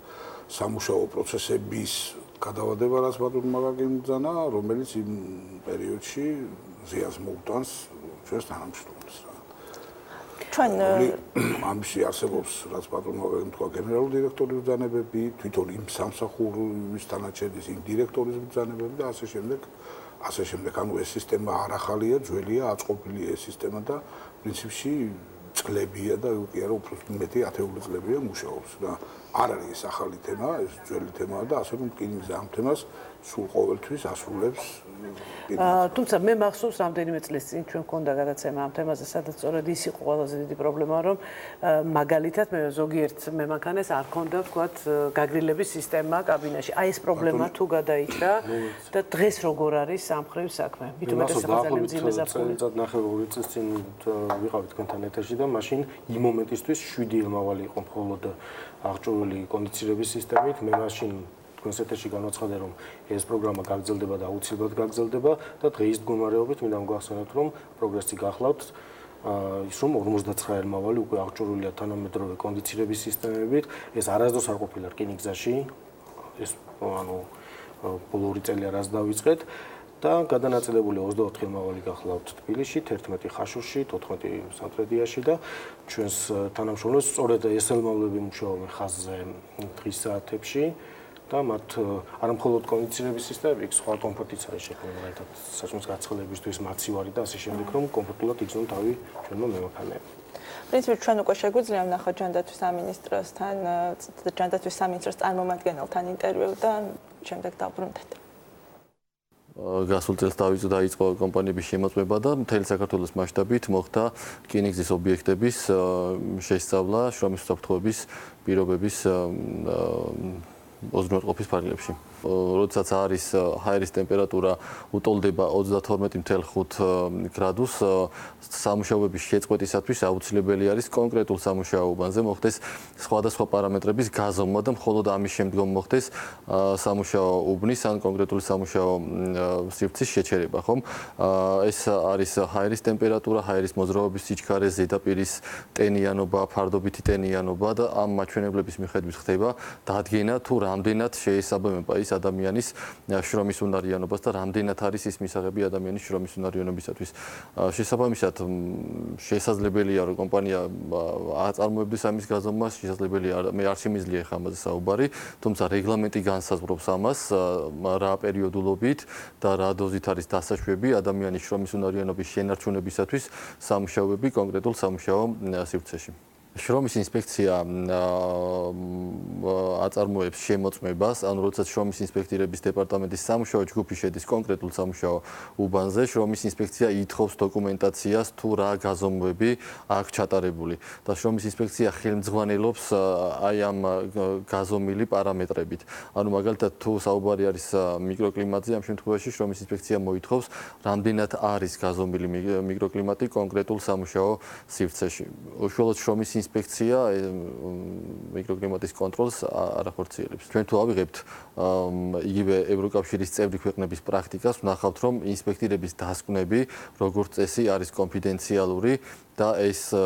S18: სამუშაო პროცესების გადავადება, რაც ბატონმა გაგიმბრძანა, რომელიც იმ პერიოდში ზიანს მოუტანს ჩვენს თანამშრომლებს.
S12: ჩვენ
S18: ამში არსებობს, რაც ბატონმა თქვა, გენერალური დირექტორის ბრძანებები, თვითონ იმ სამსახურის თანაჩენის იმ დირექტორის ბრძანებები და ასე შემდეგ. ანუ ეს სისტემა არ ახალია, ძველია, აწყობილია ეს სისტემა და პრინციპში წლებია და კი არა უფრო მეტი 10 წლებია მუშაობს და არ არის ეს ახალი თემა, ეს ძველი თემაა და ასე რომ რკინიგზა ამ თემას სულ ყოველთვის ასრულებს.
S1: თუმცა მე მახსოვს რამდენიმე წლის წინ ჩვენ გვქონდა გადაცემა ამ თემაზე, სადაც სწორედ ის იყო ყველაზე დიდი პრობლემა, რომ მაგალითად მე ზოგიერთ მემანქანეს არ ქონდა ვთქვათ გაგრილების სისტემა კაბინაში. აი ეს პრობლემა თუ გადაიჭრა და დღეს როგორ არის ამ ხრივ საქმე? მით უმეტეს ახალ მძიმე ზაფხული.
S16: ნახევარი წლის წინ ვიყავით თქვენთან ეთერში და მაშინ იმ მომენტისთვის 7 ელმავალი იყო მხოლოდ აღჭურვილი კონდიცირების სისტემით. მე მაშინ თქვენს ეთერში განაცხადე, რომ ეს პროგრამა გაგრძელდება და აუცილებლად გაგრძელდება და დღეის მდგომარეობით მინდა მოგახსენოთ, რომ პროგრესი გახლავთ ის რომ 59 ელმავალი უკვე აღჭურვილია თანამედროვე კონდიცირების სისტემებით. ეს არასდროს არ ყოფილა რკინიგზაში. ეს ანუ ბოლო 2 წელი არას დავიწყეთ და გადანაწილებული 24 ელმავალი გახლავთ თბილისში, 11 ხაშურში, 14 სამტრედიაში და ჩვენს თანამშრომლებს სწორედ ეს ელმავლები მუშაობენ ხაზზე დღის საათებში. და მათ არა მხოლოდ კონდიცირების სისტემები, სხვა კომფორტიც არის შექმნილი, მაგალითად საჭმლის გაცხელებისთვის მაცივარი და ასე შემდეგ, რომ კომფორტულად იგრძნონ თავი ჩვენმა მემანქანეებმა.
S12: პრინციპში ჩვენ უკვე შეგვიძლია ვნახოთ ჯანდაცვის სამინისტროსთან, ჯანდაცვის სამინისტროს წარმომადგენელთან ინტერვიუ და შემდეგ დავბრუნდეთ.
S19: გასულ წელს დაიწყო კომპანიების შემოწმება და მთელი საქართველოს მასშტაბით მოხდა რკინიგზის ობიექტების შესწავლა შრომის უსაფრთხოების პირობების ოზრუნველყოფის ფარგლებში. როდესაც არის ჰაერის ტემპერატურა უტოლდება 32.5 გრადუსს, სამუშაოების შეწყვეტისათვის აუცილებელი არის კონკრეტულ სამუშაოობანზე მოხდეს სხვადასხვა პარამეტრების გაზომვა და მხოლოდ ამის შემდგომ მოხდეს სამუშაო უბნის ან კონკრეტული სამუშაო სივრცის შეჩერება, ხომ? ეს არის ჰაერის ტემპერატურა, ჰაერის მოძრაობის სიჩქარე, ზედაპირის ტენიანობა, ფარდობითი ტენიანობა და ამ მაჩვენებლების მიხედვით ხდება დადგენა თუ რამდენად შეესაბამება ის ადამიანის შრომის უნარიანობას და რამდენად არის ის მისაღები ადამიანის შრომის უნარიანობისათვის. შესაბამისად, შესაძლებელია რომ კომპანია აწარმოებდეს ამის გაზომვას, შესაძლებელია მე არ შემიძლია ხა ამაზე საუბარი, თუმცა რეგლამენტი განსაზღვრავს ამას რა პერიოდულობით და რა დოზით არის დასაშვები ადამიანის შრომის უნარიანობის შენარჩუნებისათვის სამუშაოები კონკრეტულ სამუშაო სივრცეში. შრომის ინსპექცია აწარმოებს შემოწმებას, ანუ როდესაც შრომის ინსპექტირების დეპარტამენტის სამუშაო ჯგუფი შედის კონკრეტულ სამუშაო უბანზე, შრომის ინსპექცია ითხოვს დოკუმენტაციას თუ რა გაზომვები აქვს ჩატარებული და შრომის ინსპექცია ხელმძღვანელობს აი ამ გაზომილი პარამეტრებით. ანუ მაგალითად თუ საუბარი არის მიკროკლიმატზე, ამ შემთხვევაში შრომის ინსპექცია მოითხოვს რამდენად არის გაზომილი მიკროკლიმატი კონკრეტულ სამუშაო სივრცეში. უშუალოდ შრომის ინსპექცია მიკროკლიმატის კონტროლს არ ახორციელებს. ჩვენ თუ ავიღებთ იგივე ევროკავშირის წევრი ქვეყნების პრაქტიკას, ვნახავთ, რომ ინსპექტირების დასკვნები, როგორც წესი, არის კონფიდენციალური და ეს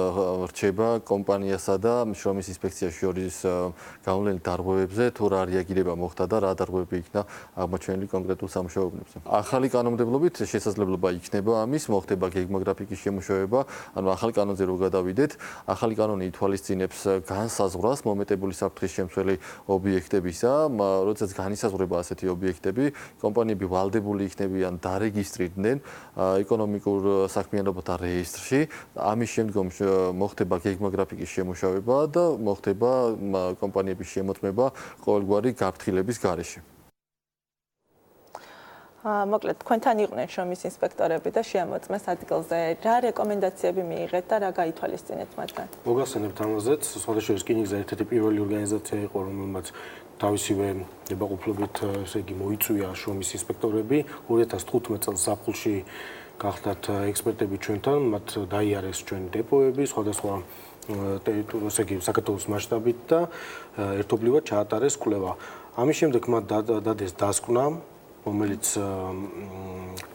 S19: რჩება კომპანიასა და შრომის ინსპექციის შორის გამოვლენილ დარღვევებზე, თუ რა რეაგირება მოხდა და რა დარღვევები იქნა აღმოჩენილი კონკრეტულ სამუშაოებზე. ახალი კანონმდებლობით შესაძლებლობა იქნება ამის, მოხდება გეგმოგრაფიკის შემუშავება, ანუ ახალი კანონზე რო გადავიდეთ, ახალი კანონი ითვალისწინებს განსაზღვრას მომეტებული საფრთხის შემცველი ობიექტებისა, როდესაც განისაზღვრება ასეთი ობიექტები, კომპანიები ვალდებული იქნებიან დარეგისტრირდნენ ეკონომიკურ საქმიანობათა რეესტრში. ამის შემდგომ მოხდება გეგმოგრაფიკის შემუშავება და მოხდება კომპანიების შემოწმება ყოველგვარი გაფრთხილების გარეშე.
S12: მოკლედ, თქვენთან იყვნენ შრომის ინსპექტორები და შეამოწმეს ადგილზე. რა რეკომენდაციები მიიღეთ და რა გაითვალისწინეთ მათგან?
S16: მოგახსენებთ ამაზეც, სხვადასხვა რკინიგზის ერთ-ერთი პირველი ორგანიზაცია იყო, რომელმაც თავისივე ნებაყოფლობით, ესე იგი, მოიწვია შრომის ინსპექტორები 2015 წელს ზაფხულში გახდათ ექსპერტები ჩვენთან, მათ დაიარეს ჩვენი დეპოები, სხვადასხვა ტერიტორიაზე, იგი საქართველოს მასშტაბით და ერთობლივად ჩაატარეს კვლევა. ამის შემდეგ მათ დადეს დასკვნა, რომელიც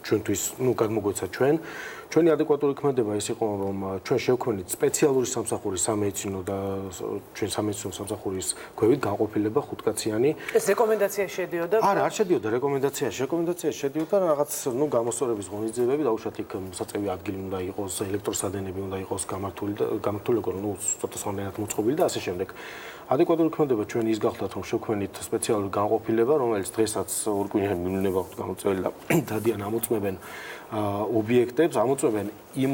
S16: ჩვენთვის, გამოგვეცა ჩვენი ადეკვატური ქმედება ის იყო, რომ ჩვენ შევქმნით სპეციალური სამსახური სამედიცინო და ჩვენ სამედიცინო სამსახურის ქვევით განყოფილება 5-კაციანი.
S1: ეს რეკომენდაცია შედიოდა?
S16: არა, არ შედიოდა რეკომენდაციაში. რეკომენდაციაში შედიოდა რაღაც, გამოსწორების ღონისძიებები, დაუშვათ იქ საწევი ადგილი უნდა იყოს, ელექტროსადენები უნდა იყოს გამართული, ცოტა სამდენად მოწყობილი და ასე შემდეგ. ადეკვატური ქმედება ჩვენ ის გახლავთ, რომ შევქმნით სპეციალური განყოფილება, რომელიც დღესაც ორკვინიანი მივლინებაა გამოწვეული და დადიან ამოწმებენ ობიექტებს, ამოწმებენ იმ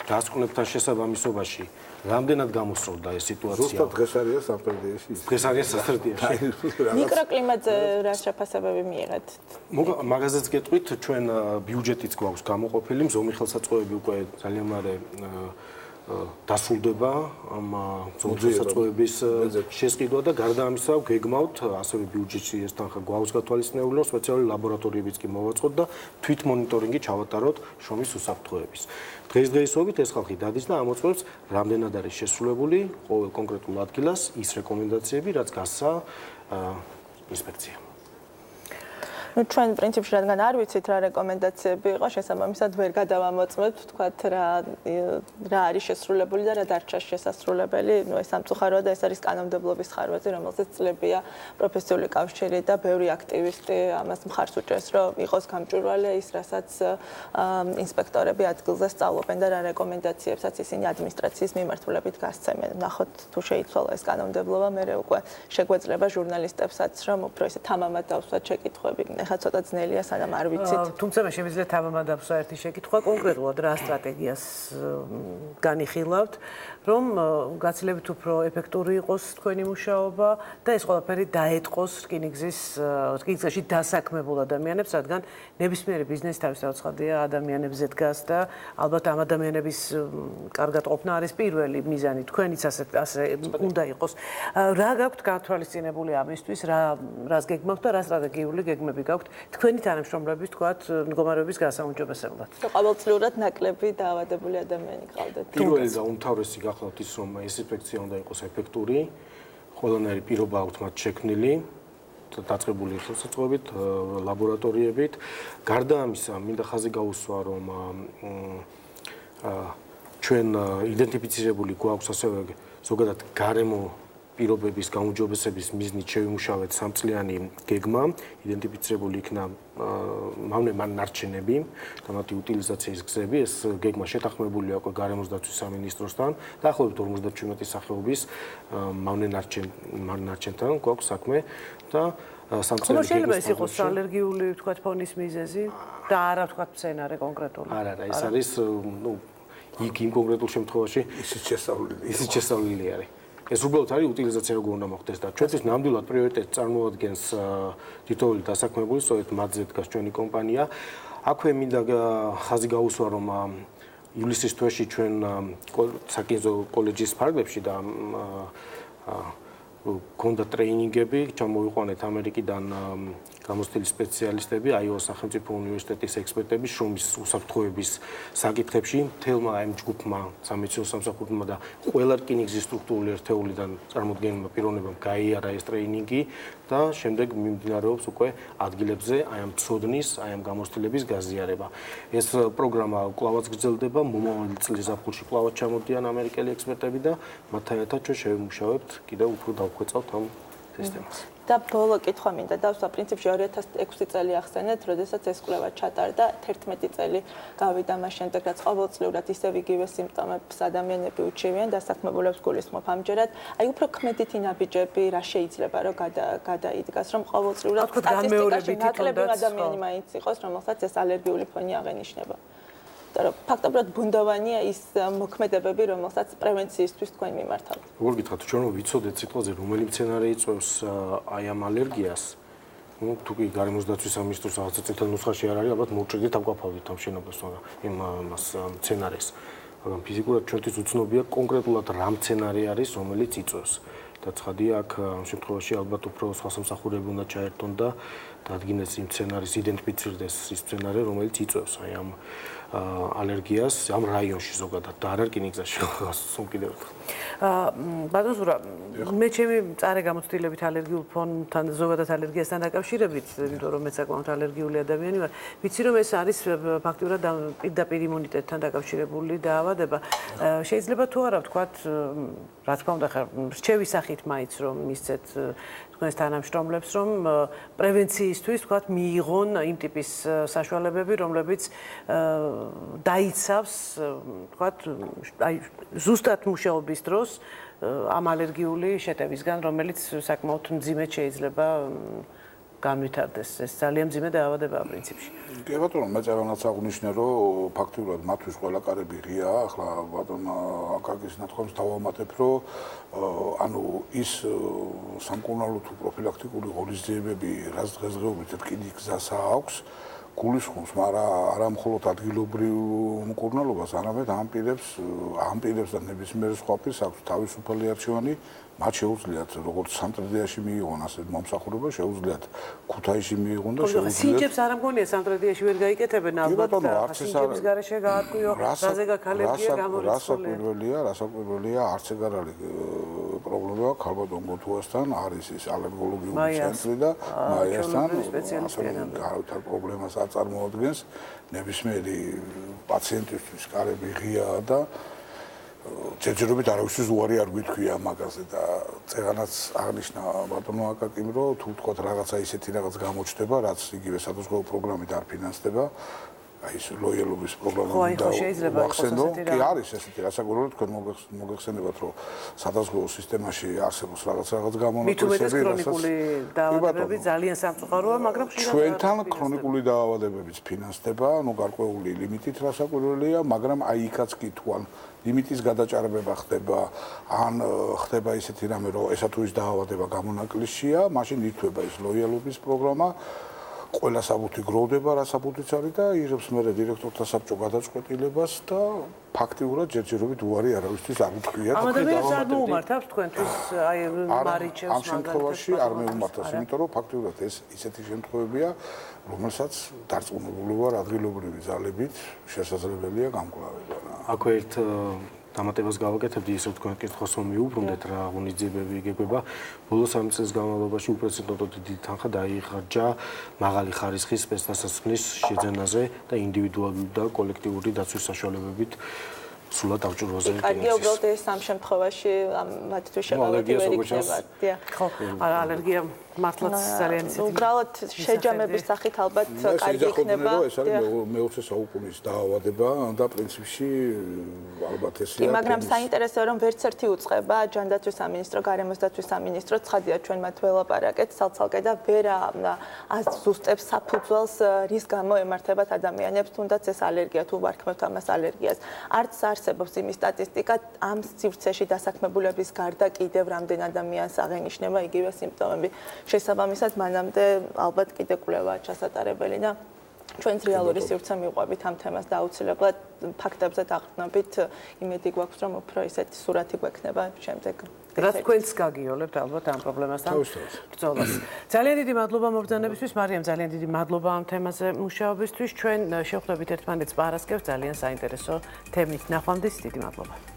S16: დასკვნებთან შესაბამისობაში, რამდენად გამოსწორდა ეს სიტუაცია.
S18: ზუსტად დღეს არის სამტრედიაში.
S16: დღეს არის სამტრედიაში.
S12: მიკროკლიმატზე რა შეფასებები მიიღეთ?
S16: მაგაზეც გეტყვით, ჩვენ ბიუჯეტიც გვაქვს გამოყოფილი, მზომი ხელსაწყოები უკვე ძალიან მალე დასრულდება ამ ხელსაწყოების შესყიდვა და გარდა ამისა გეგმავთ ასევე ბიუჯეტში ეს თანხა გვაქვს გათვალისწინებული, რომ სპეციალური ლაბორატორიებიც კი მოვაწყოთ და თვით მონიტორინგი ჩავატაროთ შრომის უსაფრთხოების. დღესდღეობით ეს ხალხი დადის და ამოწმებს, რამდენად არის შესრულებული ყოველ კონკრეტულ ადგილას ის რეკომენდაციები, რაც გასცა ინსპექცია.
S12: ჩვენ პრინციპში რადგან არ ვიცით რა რეკომენდაციები იყო, შესაბამისად ვერ გადავამოწმებთ, თქვათ რა არის შესრულებული და რა დარჩა შესასრულებელი. ეს სამწუხაროა და ეს არის კანონმდებლობის ხარვაზე, რომელზეც წლებია პროფესიული კავშირი და ბევრი აქტივისტი ამას მხარს უჭერს, რომ იყოს გამჭვირვალე ის, რასაც ინსპექტორები ადგილზე სწავლობენ და რა რეკომენდაციებსაც ისინი ადმინისტრაციის მიმართულებით გასცემენ. ნახოთ თუ შეიცვალა ეს კანონმდებლობა, მე უკვე შეგვეძლება ჟურნალისტებსაც, რომ უფრო ისე თამამად დავსვათ შეკითხვები. ხა ცოტა ძნელია, სანამ არ ვიცით.
S1: თუმცა მე შემიძლია თამამად დავსვა ერთი შეკითხვა, კონკრეტულად რა სტრატეგიას განიხილავთ, რომ გაცილებით უფრო ეფექტური იყოს თქვენი მუშაობა და ეს ყველაფერი დაეტყოს რკინიგზაში დასაქმებულ ადამიანებს, რადგან ნებისმიერი ბიზნესი თავისთავად ცხადია ადამიანებზე დგას და ალბათ ამ ადამიანების კარგად ყოფნა არის პირველი მიზანი, თქვენიც ასე უნდა იყოს. რა გაქვთ გათვალისწინებული ამისთვის, რას გეგმავთ და რა სტრატეგიული გეგმები გაქვთ თქვენი თანამშრომლების თქვათ მდგომარეობის გასაუმჯობესებლად.
S12: ყოველწლიურად ნაკლები დაავადებული ადამიანი გყავდათ.
S16: პირველი და უმთავრესი გახლავთ ის, რომ ეს ინსპექცია უნდა იყოს ეფექტური, ყველანაირი პირობა აქვთ მათ შექმნილი, დაწყებული ხელსაწყოებით, ლაბორატორიებით. გარდა ამისა, მინდა ხაზი გაუსვა, რომ ჩვენ იდენტიფიცირებული გვაქვს ასევე ზოგადად გარემო პირობების გაუმჯობესების მიზნით შევიმუშავეთ 3-წლიანი გეგმა, იდენტიფიცირებული იქნა მავნე-ნარჩენები და მათი utilizatsiis გზები. ეს გეგმა შეთანხმებულია უკვე გარემოს დაცვის სამინისტროსთან და ახლობით 57 სახეობის მავნე-ნარჩენთან გვაქვს საქმე და 3 წელი გეგმის
S1: შეიძლება ეს იყოს ალერგიული თქვათ ფონის მიზეზი და არა თქვათ მცენარე კონკრეტული.
S16: არა, ეს არის იქ იმ კონკრეტულ შემთხვევაში ისიც შესწავლილი არის. ეს უბრალოდ არის utilizatsiya როგორ უნდა მოხდეს და ჩვენთვის ნამდვილად პრიორიტეტს წარმოადგენს თითოეული დასაქმებული, სწორედ მათზე დგას ჩვენი კომპანია. აქვე მინდა ხაზი გაუსვა, რომ ივლისის თვეში ჩვენ საკინზო კოლეჯის ფარგლებში და გქონდა ტრეინინგები, ჩამოიყვანეთ ამერიკიდან გამოცდილი სპეციალისტები, აიოვის სახელმწიფო უნივერსიტეტის ექსპერტები შრომის უსაფრთხოების საკითხებში, მთელმა ამ ჯგუფმა, სამედიცინო სამსახურმა და ყველა რკინიგზის სტრუქტურული ერთეულიდან წარმოდგენილმა პიროვნებამ გაიარა ეს ტრეინინგი და შემდეგ მიმდინარეობს უკვე ადგილებზე აი ამ ცოდნის, აი ამ გამოცდილების გაზიარება. ეს პროგრამა კვლავაც გრძელდება, მომავალი წლის ზაფხულში კვლავაც ჩამოდიან ამერიკელი ექსპერტები და მათთან ერთად ჩვენ შევიმუშავებთ კიდევ უფრო დავხვეწავთ ამ სისტემას.
S12: და ბოლო კითხვა მინდა დავსვა პრინციპში 2006 წელი ახსენეთ, როდესაც ეს კვლევა ჩატარდა, 11 წელი გავიდა მას შემდეგ, რაც ყოველწლიურად ისევ იგივე სიმპტომებს ადამიანები უჩივიან, დასაქმებულებს გულისხმობ ამჯერად. აი უფრო ქმედითი ნაბიჯები რა შეიძლება რომ გადაიდგას, რომ ყოველწლიურად სტატისტიკაში ნაკლები ადამიანი მაინც იყოს, რომელსაც ეს ალერგიული ფონი აღენიშნება. და ფაქტობრივად ბუნდოვანია ის მოქმედებები, რომელსაც პრევენციისთვის თქვენ მიმართავთ.
S16: როგორ გითხრათ, ჩვენ რომ ვიცოდეთ სიტყვაზე, რომელი მცენარე იწვევს აი ამ ალერგიას, თუ კი გარემოს დაცვის სამინისტროს რაღაცა წითელ ნუსხაში არ არის, ალბათ მოვჭრიდით ამკაფავდით ამ შენობას, იმას მცენარეს. მაგრამ ფიზიკურად ჩვენთვის უცნობია კონკრეტულად რა მცენარე არის, რომელიც იწვევს. და ცხადია, აქ ამ შემთხვევაში ალბათ უფრო სხვა სამსახურები უნდა ჩაერთონ და დადგინეს იმ მცენარის, იდენტიფიცირდეს ის მცენარე, რომელიც იწვევს აი ამ ალერგიას ამ რაიონში ზოგადად და არ რკინიგზაში სულ კიდევ ერთხელ.
S1: ბატონ ზურა, მე ჩემი წარე გამოცდილებით ალერგიულ ფონთან ზოგადად ალერგიასთან დაკავშირებით, იმიტომ რომ მე საკმაოდ ალერგიული ადამიანი ვარ, ვიცი რომ ეს არის ფაქტურად პირდაპირ იმუნიტეტთან დაკავშირებული დაავადება. შეიძლება თუ არა ვთქვათ, რა თქმა უნდა, რჩევის სახით მაინც რომ მისცეთ თქვენს თანამშრომლებს, რომ პრევენციისთვის ვთქვათ მიიღონ იმ ტიპის საშუალებები, რომლებიც დაიცავს, ვთქვათ, აი ზუსტად მუშაობის დროს ამ ალერგიული შეტევისგან, რომელიც საკმაოდ მძიმედ შეიძლება განვითარდეს. ეს ძალიან მძიმე დაავადებაა პრინციპში.
S18: კი ბატონო, მე წერანაც აღნიშნე, რომ ფაქტურად მათთვის ყველა კარები ღია, ახლა ბატონ აკაკის ნათქვამს დავამატებ, რომ ანუ ის სამკურნალო თუ პროფილაქტიკური ღონისძიებები, რაც დღესდღეობით რკინიგზას აქვს, გულისხმობს, მაგრამ არა მხოლოდ ადგილობრივ მკურნალობას, არამედ ამპირებს და ნებისმიერ სხვა პირს აქვს თავისუფალი არჩევანი, მათ შეუძლიათ როგორც სამტრედიაში მიიღონ ასე მომსახურება, შეუძლიათ ქუთაისში მიიღონ და შეუძლიათ
S1: სინჯებს არ ამგონია სამტრედიაში ვერ გაიკეთებენ ალბათ და სინჯების გარეშე გაარკვიო, რაზე გაქალებია გამორიცხული.
S18: რასაკვირველია, არც ეგ არ არის პრობლემა ქალბატონ გოთუასთან, არის ის ალერგოლოგიური ცენტრი და მაიასთან გარავითარ პრობლემას არ წარმოადგენს, ნებისმიერი პაციენტისთვის კარები ღიაა და ჯერჯერობით არავისთვის უარი არ გვითქვია მაგაზე და წერანაც აღნიშნა ბატონო აკაკიმ, რომ თუ თქვათ რაღაცა ისეთი რაღაც გამოჩნდება, რაც იგივე სადაზღვევო პროგრამით არ ფინანსდება, აი ეს ლოიალობის პროგრამა და ვახსენო, კი არის ესეთი, რასაკვირველია თქვენ მოგეხსენებათ, რომ სადაზღვევო სისტემაში არსებობს რაღაც გამონაკლისები,
S1: მით უმეტეს ქრონიკული დაავადებები ძალიან სამწუხაროა, მაგრამ
S18: ჩვენთან ქრონიკული დაავადებებიც ფინანსდება, ანუ გარკვეული ლიმიტით რასაკვირველია, მაგრამ აი იქაც კი თუ ან ლიმიტის გადაჭარბება ხდება, ან ხდება ისეთი რამე, რომ ესა თუ ის დაავადება გამონაკლისშია, მაშინ ითვლება ის ლოიალობის პროგრამა, ყველა საბუთი გროვდება, რა საბუთიც არის და იღებს მერე დირექტორთა საბჭო გადაწყვეტილებას და ფაქტიურად ჯერჯერობით უარი არავისთვის არ უთქვია.
S1: ამ ადამიანს არ მოუმართავს თქვენთვის აი მარიჩევს
S18: ამ შემთხვევაში არ მეუმართავს, იმიტომ რომ ფაქტიურად ეს ისეთი შემთხვევებია, რომელსაც დარწმუნებული ვარ ადგილობრივი ძალებით შესაძლებელია გამკლავება.
S16: აქვე ერთ დამატებას გავაკეთებდი, ისე თქვენ კითხვას რომ მიუბრუნდეთ რა ღონისძიებები იგეგმება. ბოლო 3 წლის განმავლობაში უპრეცედენტოდ დიდი თანხა დაიხარჯა მაღალი ხარისხის სპეცდასაცმლის შეძენაზე და ინდივიდუალური და კოლექტიური დაცვის საშუალებებით სულად აღჭურვაზე.
S12: კარგია, უბრალოდ ეს ამ შემთხვევაში მათთვის შეყავეთი ვერ იქნება.
S1: ხო, ალერგია მართლაც ძალიან ისეთი.
S12: უბრალოდ შეჯამების სახით ალბათ კარგი იქნება.
S18: ეს არის მე-20 საუკუნის დაავადება და პრინციპში ალბათ ესეა.
S12: მაგრამ საინტერესოა რომ ვერც ერთი უწყება ჯანდაცვის სამინისტრო, გარემოს დაცვის სამინისტრო, ცხადია ჩვენ მათ ველაპარაკეთ ცალ-ცალკე და ვერ ზუსტებს საფუძველს რის გამო ემართებათ ადამიანებს, თუნდაც ეს ალერგია თუ ვარქმევთ ამას ალერგიას. არც არსებობს იმის სტატისტიკა ამ სივრცეში დასაქმებულების გარდა კიდევ რამდენ ადამიანს აღენიშნება იგივე სიმპტომები. შესაბამისად, მანამდე ალბათ კიდე კვლევაა ჩასატარებელი და ჩვენც რეალური სივრცე მივყვებით ამ თემას და აუცილებლად ფაქტებზე დაყრდნობით იმედი გვაქვს, რომ უფრო ისეთი სურათი გვექნება შემდეგ.
S1: რაც თქვენც გაგიოლებთ ალბათ ამ პრობლემასთან ბრძოლას. ძალიან დიდი მადლობა მობრძანებისთვის, მარიამ, ძალიან დიდი მადლობა ამ თემაზე მუშაობისთვის. ჩვენ შევხვდებით ერთმანეთს პარასკევს ძალიან საინტერესო თემით. ნახვამდის, დიდი მადლობა.